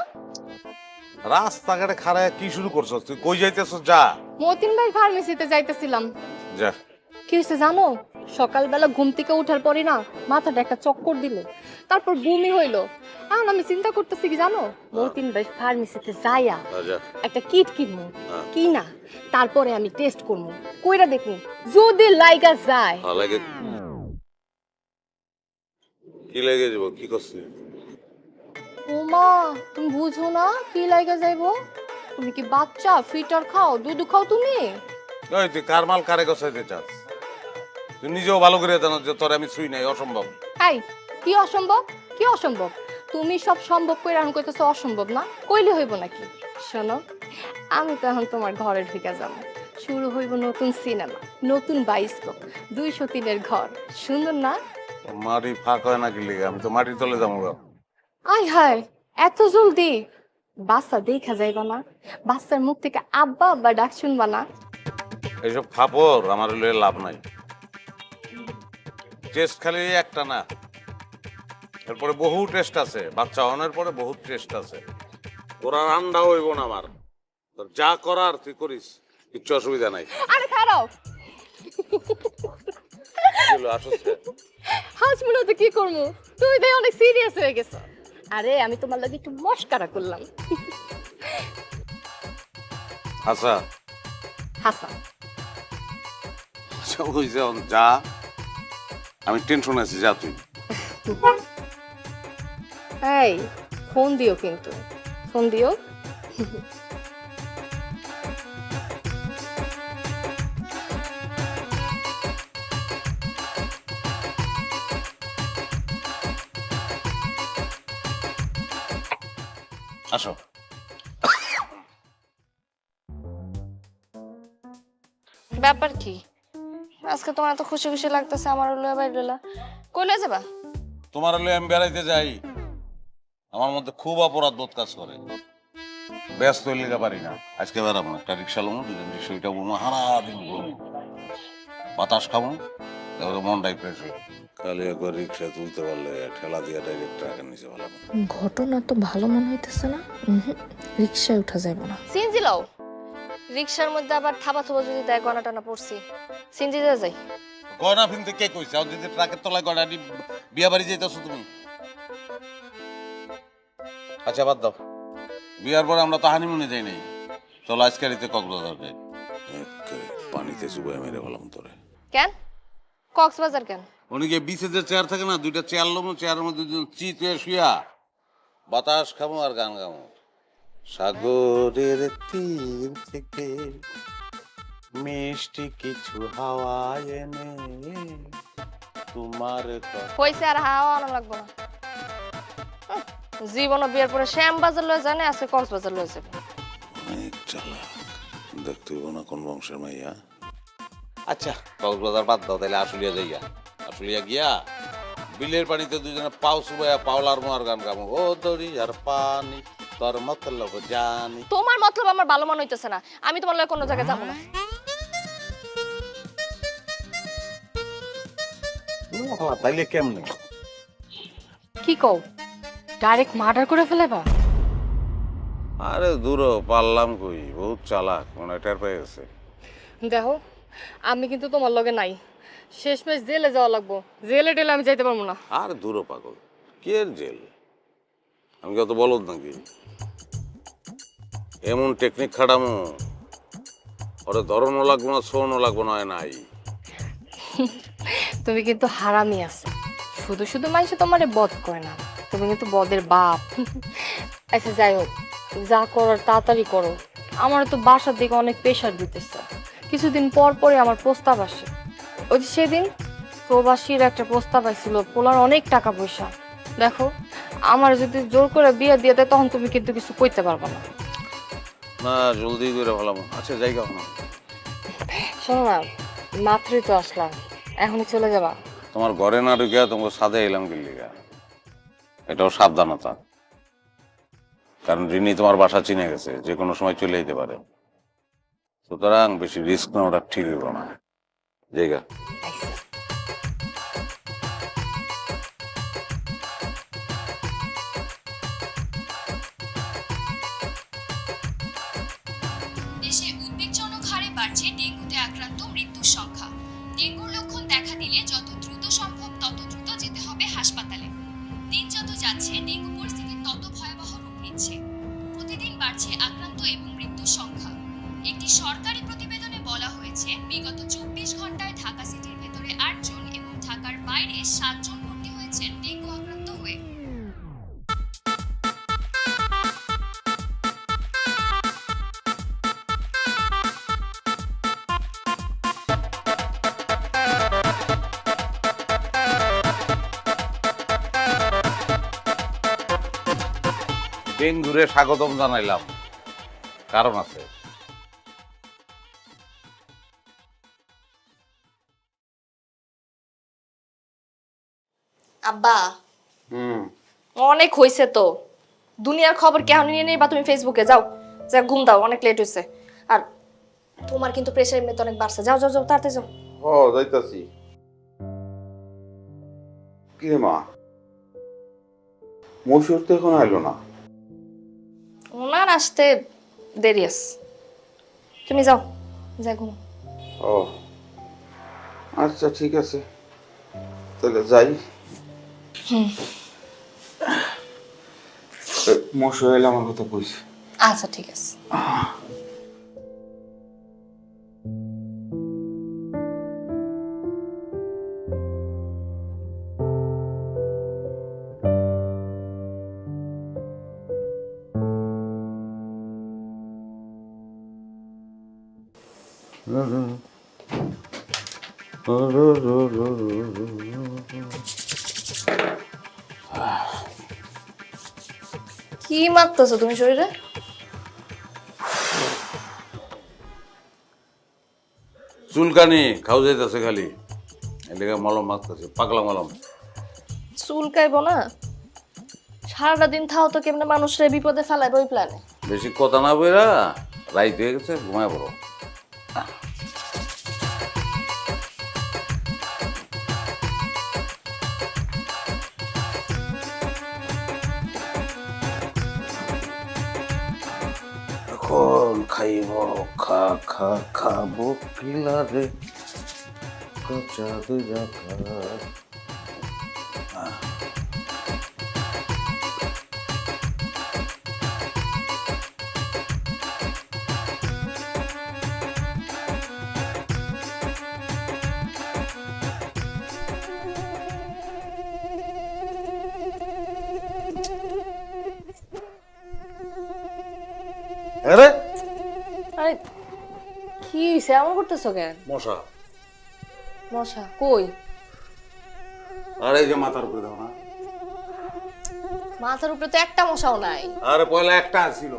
রাস্তাঘাটে খাড়ায় কি শুরু করছস? তুই কই যাইতেছস? যা মতিন ভাই ফার্মেসিতে যাইতেছিলাম। যা। কি হয়েছে জানো? সকালবেলা ঘুম থেকে ওঠার পরে না মাথাটা একটা চক্কর দিল, তারপর বমি হইলো। এখন আমি চিন্তা করতেছি কি জানো, মতিন ভাই ফার্মেসিতে যাইয়া যা। একটা কিট কিনবো, কিনা তারপরে আমি টেস্ট করবো, কইরা দেখবো যদি লাইগা যায়। লাগে কি লাগে যাব? কি করছিস? ওমা, তুমি বুঝো না কি লাইগা যাইবো? তুমি কি বাচ্চা? ফিটার খাও, দুধ খাও তুমি? ওই তুই কার মাল কারে গছাইতে চাস? তুই নিজেও ভালো করে জানো যে তোর আমি ছুঁই নাই, অসম্ভব। এই, কি অসম্ভব? কি অসম্ভব? তুমি সব সম্ভব কইরা এখন কইতেছো অসম্ভব না? কইলে হইব নাকি? শোনো, আমি তো এখন তোমার ঘরে ঢুকে যাব। শুরু হইব নতুন সিনেমা, নতুন বায়োস্কোপ, 203-এর ঘর। সুন্দর না? মাটি ফাঁক হয় নাকি লিগে? আমি তো মাটির তলে যাবো। আয় হায়, এত জলদি? বাচ্চা দেখা যাইবা না? বাচ্চার মুখ থেকে আব্বা আব্বা ডাক শুনবা না? এইসব ফাপড় আমার লয়ে লাভ নাই। টেস্ট খালি একটা না, এরপরে বহু টেস্ট আছে। বাচ্চা হওয়ার পরে বহুত টেস্ট আছে। ওরা আন্ডা হইব না আমার। তোর যা করার তুই করিস, কিচ্ছু অসুবিধা নাই। আরে খারাপ আসছে হাজমুনা তো কি করবো? তুমি তো অনেক সিরিয়াস হয়ে গেছো। আরে আমি তোমার লাগে একটু মস্কারা করলাম। আচ্ছা হাসান, ওই যে যা, আমি টেনশন আছি, যা তুই। এই ফোন দিও কিন্তু, ফোন দিও। আসো। ব্যাপার কি আজকে তোমার এত খুশি খুশি লাগতেছে? আমার লয়ে বাইরেলা কইলে যাবা? তোমার লয়ে আমি বেড়াইতে যাই, আমার মধ্যে খুব অপরাধ বোধ কাজ করে। ব্যস্ত হইলে পারি না। আজকে বেড়াবো না, একটা রিক্সা লমো, দুজন রিক্সা বলবো, হারা দিন ঘুরবো, বাতাস খাবো, তারপরে মনটাই ফ্রেশ হইব। খালি একবার রিক্সা তুলতে পারলে ঠেলা দিয়ে ডাইরেক্ট ট্রাকের নিচে ভালাম। ঘটনা তো ভালো মনে হইতেছে না। রিক্সায় উঠা যাব না। সিনজি লও, রিক্সার মধ্যে আবার থাবা থুবা যদি দেয়, গনা টানা পড়ছি, সিনজি যাই। গয়না ফিনতে কে কইছে? আর যদি ট্রাকের তলায় গয়না বিয়া বাড়ি যাইতেছো তুমি? আচ্ছা বাদ দাও, বিয়ার পরে আমরা তো হানিমুনে যাই নাই। চলো আজকারিতে কক্সবাজার যাই। পানিতে চুবাই মেরে ভালাম তোরে। কেন কক্সবাজার কেন? অনেকে বিচে যে চেয়ার থাকে না, দুইটা চেয়ার লমো, চেয়ারের মধ্যে চিত হয়ে শুয়া বাতাস খাবো আর গান গাবো। সাগরের তীর থেকে মিষ্টি কিছু হাওয়া এনে তোমার হইছে, আর হাওয়া আনা লাগবো না। জীবন বিয়ের পরে শ্যামবাজার লয়ে জানে, আজকে কক্সবাজার লয়ে যাবে। অনেক চালাক, দেখতে হইব না কোন বংশের মাইয়া। আচ্ছা কক্সবাজার বাদ দাও, তাহলে আশুলিয়া যাইয়া, আশুলিয়া গিয়া বিলের পানিতে দুজনে পাও চুবাইয়া পাওলার মোয়ার গান গাবো। ও দড়ি আর পানি তোর মতলব জানি। তোমার মতলব আমার ভালো মনে হইতেছে না, আমি তোমার লগে কোনো জায়গায় যাবো না। তাইলে কেমনে? কি কও, ডাইরেক্ট মার্ডার করে ফেলেবা? আরে দূর পারলাম কই, বহুত চালাক, মনে টের পেয়ে গেছে। দেখো, আমি কিন্তু তোমার লগে নাই। শেষমেশ জেলে যাওয়া লাগবো, জেলে টেলে আমি যাইতে পারবো না। আর দূর পাগল, কে জেল? আমি কত বলদ নাকি? এমন টেকনিক খাটামো, ওরে ধরনও লাগবো না, শোনও লাগবো না, নাই। তুমি কিন্তু হারামি আছো, শুধু শুধু মানুষ তোমারে বধ করে না, তুমি কিন্তু বদের বাপ। আচ্ছা যাই হোক, যা করার তাড়াতাড়ি করো। আমার তো বাসার দিকে অনেক প্রেশার দিতেছে, কিছুদিন পর পরে আমার প্রস্তাব আসে। ওই যে সেদিন প্রবাসীর একটা প্রস্তাব আইছিল, পোলার অনেক টাকা পয়সা। দেখো, আমার যদি জোর করে বিয়ে দিয়ে দেয় তখন তুমি কিন্তু কিছু কইতে পারবে না। না জলদি করে ভালো। আচ্ছা জায়গা না, শোনো না, মাত্রই তো আসলাম, এখনই চলে যাবা? তোমার ঘরে না ঢুকিয়া তোমাকে সাদে এলাম গিল্লিগা, এটাও সাবধানতা। কারণ রিনি তোমার বাসা চিনে গেছে, যে কোনো সময় চলে যেতে পারে, সুতরাং বেশি রিস্ক নেওয়াটা ঠিক হইব না। জায়গা দেশে উদ্বেগজনক হারে বাড়ছে ডেঙ্গুতে আক্রান্ত মৃত্যুর সংখ্যা। ডেঙ্গুর লক্ষণ দেখা দিলে যত দ্রুত সম্ভব তত দ্রুত যেতে হবে হাসপাতালে। দিন যত যাচ্ছে ডেঙ্গু পরিস্থিতি তত ভয়াবহ রূপ নিচ্ছে। প্রতিদিন বাড়ছে আক্রান্ত এবং মৃত্যুর সংখ্যা। একটি সরকারি প্রতিবেদনে বলা হয়েছে, বিগত 24 ঘন্টায় ঢাকা সিটির ভেতরে 8 জন এবং ঢাকার বাইরে 7 জন ভর্তি হয়েছেন ডেঙ্গু আক্রান্ত হয়ে। ডেঙ্গুরে স্বাগতম জানাইলাম, কারণ আছে। আব্বা, অনেক হইছে তো, দুনিয়ার খবর কেন নিয়ে নেই বা তুমি ফেসবুকে যাও, যা ঘুম দাও, অনেক লেট হয়েছে। আর তোমার কিন্তু প্রেশার এমনিতে অনেক বাড়ছে, যাও যাও যাও তাড়াতাড়ি যাও। ও যাইতাছি। কি রে মা, মশুর তো এখন আইলো না। ওনার আসতে দেরি আছে, তুমি যাও, যা ঘুম। ও আচ্ছা ঠিক আছে, তাহলে যাই। মশু এলে আমার কথা কইছে। আচ্ছা ঠিক আছে। কি মাখতেছো তুমি শরীরে? চুলকানি খাও যাইতেছে খালি, এদিকে মলম মাখতেছে, পাগলা মলম। চুলকাইব না, সারাটা দিন থাও তো কেমনে মানুষের বিপদে ফেলাইব ওই প্ল্যানে। বেশি কথা না বইরা রাইত হয়ে গেছে, ঘুমায় পড়ো। এখন খাইব খাবো কিলারে কচা দুই রাখা। আরে আরে কি হইছে, এমন করতেছো কেন? মশা। মশা কই? আর এই যে মাথার উপরে দাও না। মাথার উপরে তো একটা মশাও নাই। আরে পয়লা একটা ছিল,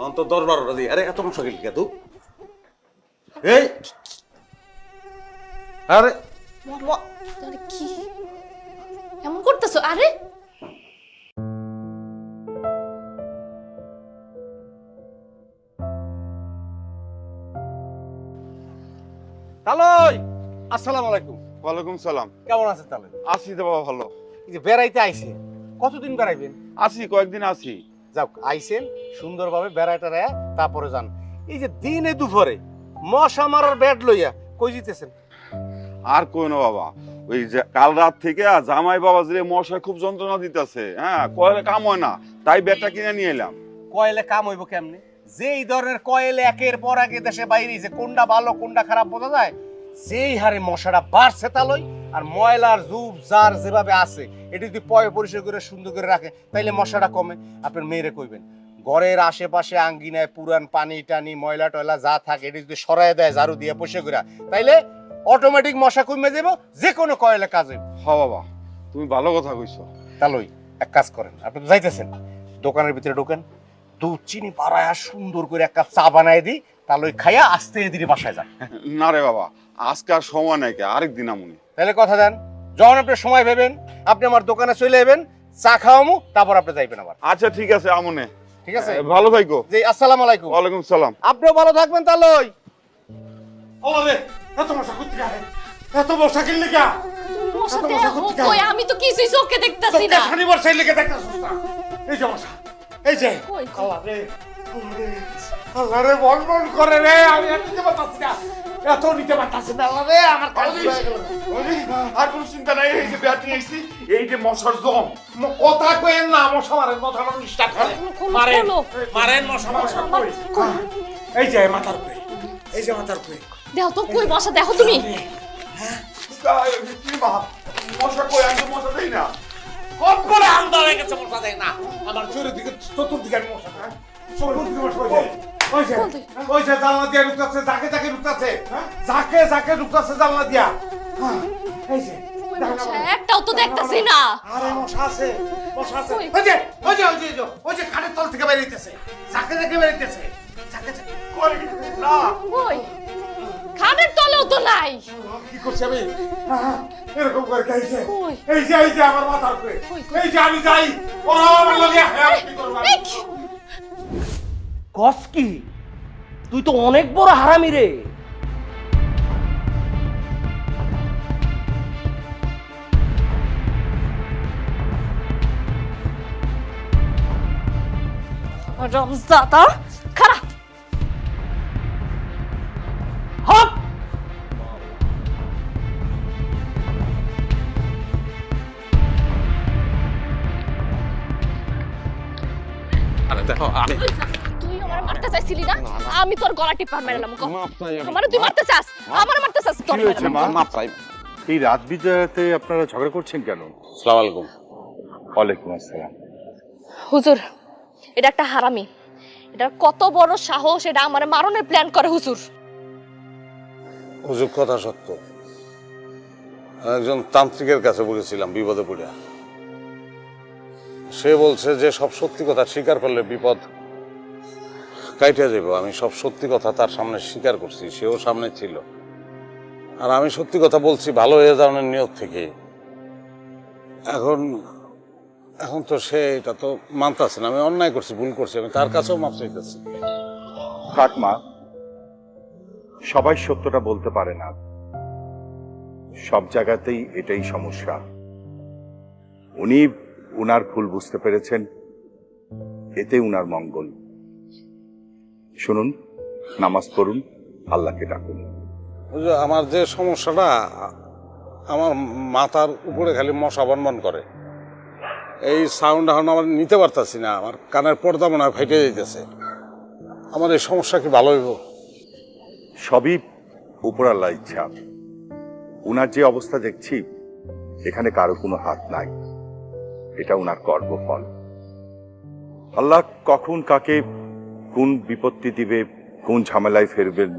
অন্তত 10-12টা দিই। আরে এত মশা গেলি কে তুই? এই আরে আরে কি এমন করতেছো? আরে তালই, আসসালামু আলাইকুম। ওয়ালাইকুম সালাম। কেমন আছেন তালই? আসি তো বাবা, ভালো এই যে বেড়াইতে আইছে, কতদিন বেড়াইবেন? আছি, কয়েকদিন আছি। যাক, আইছেন সুন্দরভাবে বেড়াইতে রে, তারপরে যান। এই যে দিনে দুপুরে মশা মারার ব্যাট লইয়া কই জিতেছেন? আর কই না বাবা, ওই যে কাল রাত থেকে জামাই বাবা যে মশা খুব যন্ত্রণা দিতেছে, হ্যাঁ কয়েলে কাম হয় না, তাই ব্যাটটা কিনে নিয়ে এলাম। কয়েলে কাম হইব কেমনে? যেই ধরনের কয়েল একের পর আগে দেশে বাইরে যে কোনটা ভালো কোনটা খারাপ বোঝা যায়, সেই হারে মশাটা বাড়ছে তালই। আর ময়লার জুব জার যেভাবে আছে, এটি যদি পয় পরিষ্কার করে সুন্দর করে রাখে তাইলে মশাটা কমে। আপনার মেয়েরে কইবেন ঘরের আশেপাশে আঙ্গিনায় পুরান পানি টানি ময়লা টয়লা যা থাকে এটি যদি সরাই দেয় ঝাড়ু দিয়ে পরিষ্কার করে, তাইলে অটোমেটিক মশা কমে যাব, যে কোনো কয়লা কাজে। হ বাবা, তুমি ভালো কথা কইছো। তাহলে এক কাজ করেন, আপনি তো যাইতেছেন, দোকানের ভিতরে ঢোকেন, দুধ চিনি পাড়ায় সুন্দর করে এক কাপ চা বানায় দিই, তাহলে খাইয়া আস্তে ধীরে বাসায় যান। না রে বাবা, আজকে আর সময় নাই, আরেকদিন আমুনি। তাহলে কথা দেন, যখন আপনি সময় ভেবেন আপনি আমার দোকানে চলে যাবেন, চা খাওয়ামু, তারপর আপনি যাইবেন আবার। আচ্ছা ঠিক আছে আমুনে। ঠিক আছে, ভালো থাকো। জি, আসসালামু আলাইকুম। ওয়ালাইকুম সালাম। আপনিও ভালো থাকবেন তাহলে। ওরে এত মশা করতে গেলে, এত মশা কিনলে কা? কই আমি তো কিছুই চোখে দেখতাছি না। শনিবার সেই লেগে দেখতেছিস না? এই যে মশা, এই যে কই? আল্লাহ রে, আল্লাহ রে, বল বল করে রে, আমি আর নিতে পারতাছি না, এত নিতে পারতাছি না। আল্লাহ রে, আমার কাজ হয়ে গেল। আর কোনো চিন্তা নাই, এই যে ব্যাটি আইছি, এই যে মশার জম। কথা কইেন না, মশা মারেন, কথা বলুন স্টার্ট করে মারেন, মারেন মশা, মশা কই? এই যে মাথার উপরে, এই যে মাথার উপরে। দেখো তো কই মশা, দেখো তুমি। কি মা, মশা কই? আমি তো মশা দেই না। কত করে আন্দা হয়ে গেছে, মশা দেয় না। আমার চতুর্দিকে চতুর্দিকে আমি মশা, হ্যাঁ? চতুর্দিকে মশা হয়ে যায়। ওই যে জানলা দিয়ে ঢুকতেছে, যাকে যাকে ঢুকতেছে, যাকে যাকে ঢুকতেছে জানলা দিয়া। এই যে কই মশা, একটাও তো দেখতাছি না। আরে মশা আছে, মশা আছে। কই? ওই যে ওই যে ওই যে ওই যে খাটের তল থেকে বের হইতেছে, যাকে যাকে বের হইতেছে, যাকে যাকে। কই না, কই? খানের তলেও তো নাই। কি করছি আমি? এরকম করে গাইছে। কই? এই যে আমার মাথার উপরে। কই? এই যে আমি যাই, ওরা আমার লাগে কি করব? এই, কস কি? তুই তো অনেক বড় হারামি রে। রমজাদা খারাপ। হপ! তুই আমার মারতে চাইছিলি না? আমি তোর গলা টিপা মেরলাম। আমারে তুই মারতে চাস? আমারে মারতে চাস? তোর মাপ চাই। এই রাত বিদায়তে আপনারা ঝগড়া করছেন কেন? আসসালামু আলাইকুম। ওয়ালাইকুম আসসালাম। হুজুর, এটা একটা হারামি। এটা কত বড় সাহস, এটা আমারে মারণের প্ল্যান করে হুজুর। হুজুর কথা সত্য, একজন তান্ত্রিকের কাছে বলেছিলাম বিপদে পড়িয়া। সে বলছে যে সব সত্যি কথা স্বীকার করলে বিপদ কাইটে যাব। আমি সব সত্যি কথা তার সামনে স্বীকার করছি, সেও সামনে ছিল। আর আমি সত্যি কথা বলছি ভালো হয়ে যাওয়ার নিয়ত থেকে। এখন এখন তো সে এটা তো মানতেছে না। আমি অন্যায় করছি, ভুল করছি, আমি তার কাছেও মাপ চাইতেছি। থাক মা, সবাই সত্যটা বলতে পারে না, সব জায়গাতেই এটাই সমস্যা। উনি উনার ভুল বুঝতে পেরেছেন, এতে উনার মঙ্গল। শুনুন, নামাজ পড়ুন, আল্লাহকে ডাকুন। বুঝলো, আমার যে সমস্যাটা, আমার মাথার উপরে খালি মশা বনবন করে। এই সাউন্ড এখন আমার নিতে পারতাছি না, আমার কানের পর্দা মনে হয় ফাইটে যাইতেছে। আমার এই সমস্যা কি ভালো হইব? সবই উপর আল্লাহ ইচ্ছা। উনার যে অবস্থা দেখছি, এখানে কারো কোনো হাত নাই, এটা উনার কর্মফল। আল্লাহ কখন কাকে কোন বিপত্তি দিবে, কোন ঝামেলায় ফেরবেন,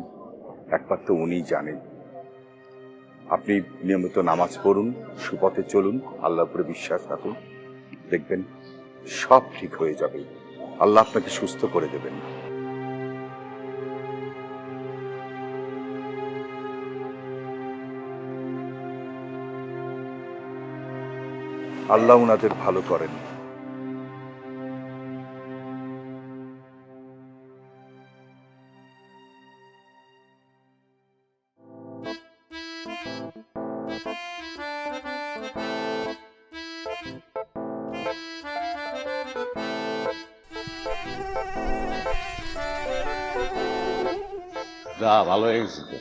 একমাত্র উনিই জানেন। আপনি নিয়মিত নামাজ পড়ুন, সুপথে চলুন, আল্লাহর উপরে বিশ্বাস রাখুন, দেখবেন সব ঠিক হয়ে যাবে। আল্লাহ আপনাকে সুস্থ করে দেবেন। আল্লাহ উনাদের ভালো করেন। যা ভালো হয়ে গেছে তো।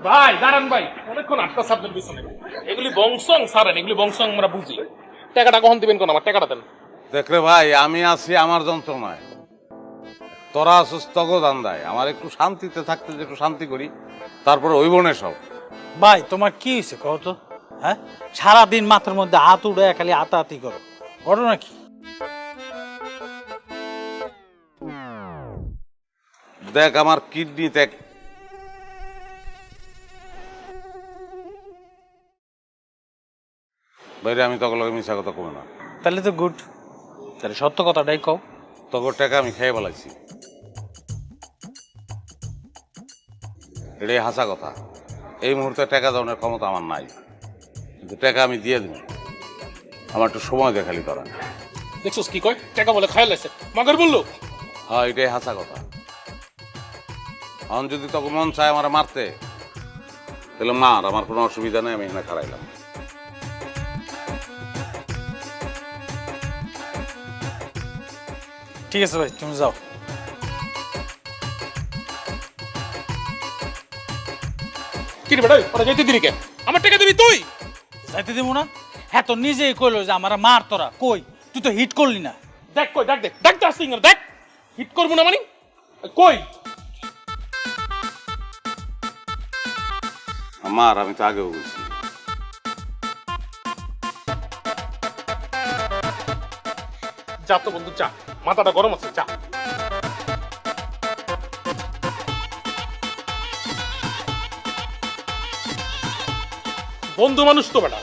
ভাই দাঁড়ান ভাই, অনেকক্ষণ আটটা সাবজেক্ট পিছনে। এগুলি বংশং সারেন, এগুলি বংশং আমরা বুঝি। টাকাটা কখন দিবেন কোন? আমার টাকাটা দেন। দেখ রে ভাই, আমি আছি আমার যন্ত্রণায়, তোরা আছিস তগো দান্দায়। আমার একটু শান্তিতে থাকতে যে একটু শান্তি করি, তারপরে ওই বনে সব। ভাই তোমার কি হয়েছে কও তো? হ্যাঁ, সারাদিন মাথার মধ্যে হাত উড়ে খালি আতাহাতি করো, ঘটনা কি? দেখ আমার কিডনিতে বাইরে আমি তখন লগে মিশা কথা কমে না। তাহলে তো গুড, তাহলে সত্য কথাটাই কও। তখন টাকা আমি খেয়ে বলাইছি, এটাই হাসা কথা। এই মুহূর্তে টাকা দেওয়ার ক্ষমতা আমার নাই, কিন্তু টাকা আমি দিয়ে দিব। আমার একটু সময় দেখালি করা। দেখছোস কি কয়, টাকা বলে খায়াল আছে মগর বললো। হ্যাঁ, এটাই হাসা কথা। এখন যদি তখন মন চায় আমার মারতে, তাহলে মার, আমার কোনো অসুবিধা নেই, আমি এখানে খারাইলাম। ঠিক আছে ভাই, তুমি যাও। কি রে বেটা, ওরা যেতে দিলি কেন? আমার টাকা দিবি তুই। যাইতে দিব না? হ্যাঁ, তো নিজেই কইলো যে আমার মার। তোরা কই, তুই তো হিট করলি না। দেখ কই, দেখ দেখ দেখ তার সিঙ্গার, দেখ হিট করবো না মানে কই। মার, আমি তো আগেও বলছি। যা তো বন্ধু যা, মাথাটা গরম আছে, যা। বন্ধু মানুষ তো বেটা।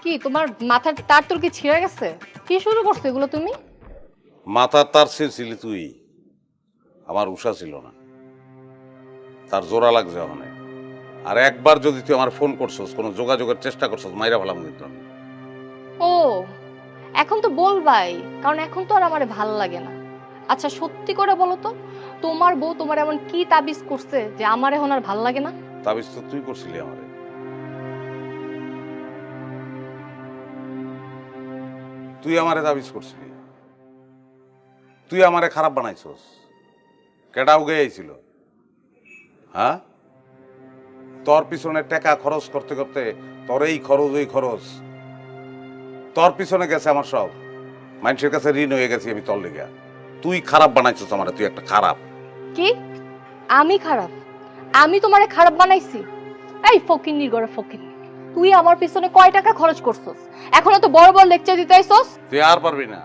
কি তোমার মাথার তার তোর কি ছিঁড়ে গেছে? কি শুরু করছো এগুলো তুমি? মাথার তার ছিঁড়ছিলি তুই, আমার উষা ছিল না। তার জোড়া লাগছে ওখানে। আর একবার যদি তুই আমার ফোন করছস, কোনো যোগাযোগের চেষ্টা করছস, মাইরা ফেলাম কিন্তু আমি। ও, এখন তো বলবাই, কারণ এখন তো আর আমারে ভাল লাগে না। আচ্ছা সত্যি করে বলো তো, তোমার বউ তোমার এমন কি তাবিজ করছে যে আমার এখন আর ভাল লাগে না? তাবিজ তো তুই করছিলি আমারে। তুই আমারে তাবিজ করছিলি, তুই আমারে খারাপ বানাইছস। কেডা উগে আইছিল? হ্যাঁ, তোর পিছনে টাকা খরচ করতে করতে তোর এই খরচ ওই খরচ, তোর পিছনে গেছে আমার সব। মানুষের কাছে ঋণ হয়ে গেছি আমি তোর লেগে। তুই খারাপ বানাইছস আমারে, তুই একটা খারাপ। কি আমি খারাপ? আমি তোমারে খারাপ বানাইছি? এই ফকিন্নির ঘরে ফকিন্নি, তুই আমার পিছনে কয় টাকা খরচ করছস? এখনো তো বড় বড় লেকচার দিতে আইছস। তুই আর পারবি না,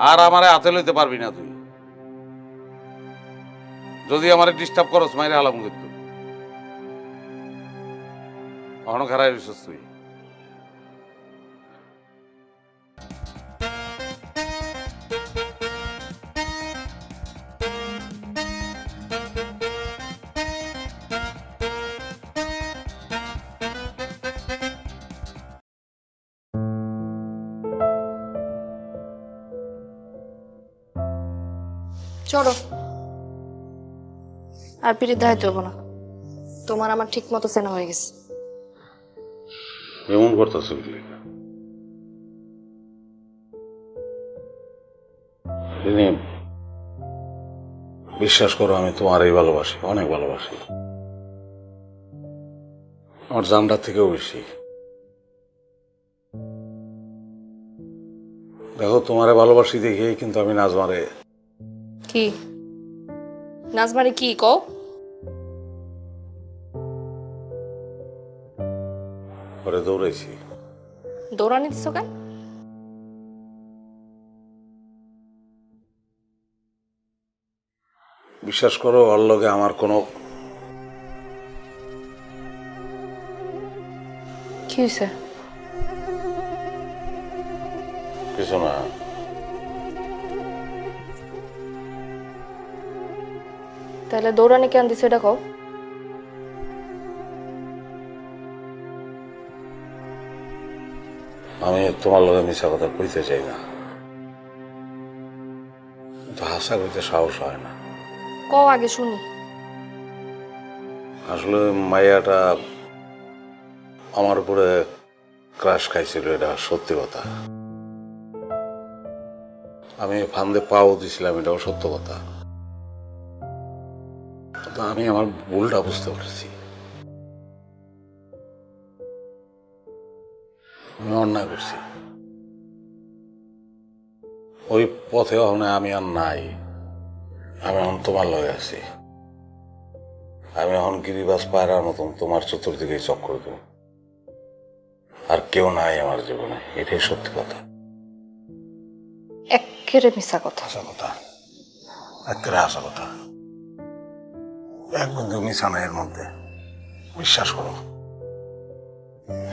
আর আমারে হাতে লইতে পারবি না তুই। যদি আমারে ডিস্টার্ব করস, মাইরে হালাম কিন্তু। অহনো খারাই রইছস তুই। চলো, আর পিড়িত দেখাইতে হবো না। তোমার আমার ঠিক মতো চেনা হয়ে গেছে। এমন করতেছ বিশ্বাস করো, আমি তোমারই ভালোবাসি, অনেক ভালোবাসি, আমার জানটার থেকেও বেশি। দেখো, তোমারে ভালোবাসি দেখেই কিন্তু আমি নাজমারে। কি নাজমারে কি কও? পরে দৌড়াইছি। দৌড়ানি দিছো কেন? বিশ্বাস করো, ওর লগে আমার কোনো কি হয়েছে? কিছু না। তাহলে দৌড়ানি কেন দিছো এটা কও। আমি তোমার লগে মিশা কথা কইতে চাই না, কিন্তু হাসা কইতে সাহস হয় না। কও আগে শুনি। আসলে মাইয়াটা আমার উপরে ক্রাশ খাইছিল, এটা সত্যি কথা। আমি ফান্দে পাও দিছিলাম, এটাও সত্য কথা। তো আমি আমার ভুলটা বুঝতে পারছি। আমি অন্যায় করছি। ওই পথে ওখানে আমি আর নাই। আমি এখন তোমার লগে আছি। আমি এখন গিরিবাস পায়রার মতন তোমার চতুর্দিকে চক্কর দেব। আর কেউ নাই আমার জীবনে, এটাই সত্যি কথা। এক্কেরে মিশা কথা। আসা কথা, একেবারে আসা কথা। এক বন্ধু মিশা নাই এর মধ্যে, বিশ্বাস করো।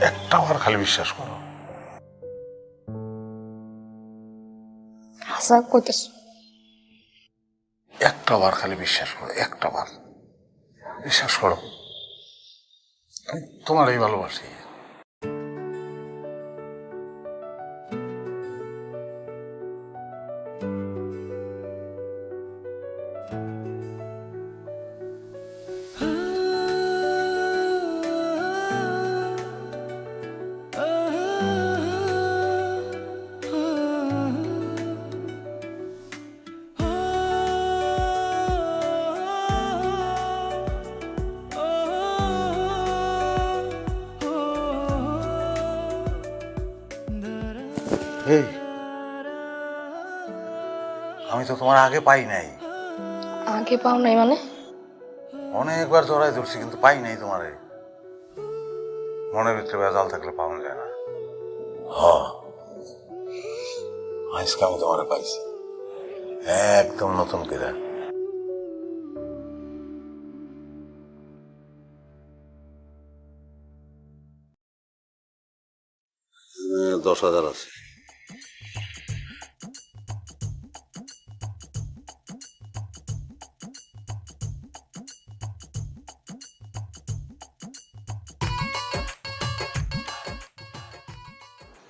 একটা বার খালি বিশ্বাস করো। হাসা কইতেছ? একটা বার খালি বিশ্বাস করো, একটা বার বিশ্বাস করো। আমি তোমারই ভালোবাসি। এই, আমি তো তোমার আগে পাই নাই। আগে পাও নাই মানে? অনেকবার জড়াই ধরছি কিন্তু পাই নাই তোমারে। মনের ভিতরে ভেজাল থাকলে পাওয়া যায় না। আজকে আমি তোমারে পাইছি একদম নতুন করে। 10,000 আছে।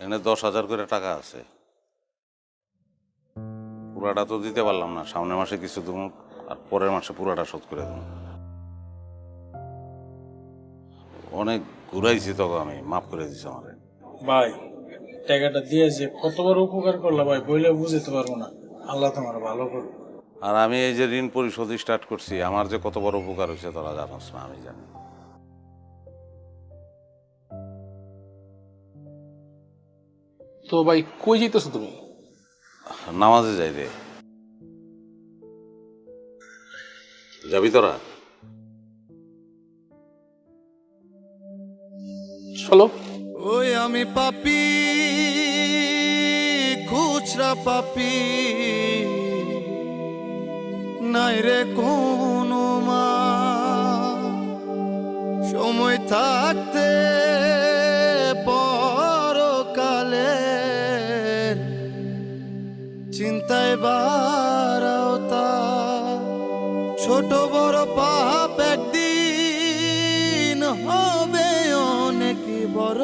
এখানে 10,000 করে টাকা আছে। পুরাটা তো দিতে পারলাম না, সামনের মাসে কিছু দেবো আর পরের মাসে পুরাটা শোধ করে দেবো। অনেক ঘুরাইছি তোকে, আমি মাফ করে দিছি আমারে। ভাই টাকাটা দিয়ে যে কত বড় উপকার করলা ভাই, বইলে বুঝতে পারবো না। আল্লাহ তোমার ভালো করবে। আর আমি এই যে ঋণ পরিশোধ স্টার্ট করছি, আমার যে কত বড় উপকার হয়েছে তোরা জানোস না, আমি জানি। তো ভাই কই যেতেছো তুমি? নামাজে যাই রে। যাবি তোরা? চলো। ওই আমি পাপি, খুচরা পাপি, নাই রে কোনো মা। সময় থাকতে পরকালে চিন্তায় বাড়াও তা। ছোট বড় পাপ একদিন হবে অনেক বড়।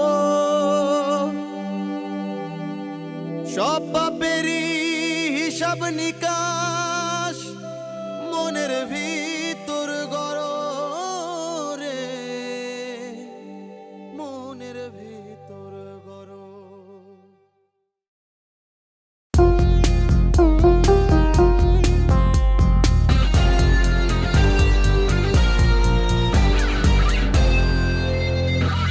সব পাপেরই হিসাব নিকাশ মনের ভিতর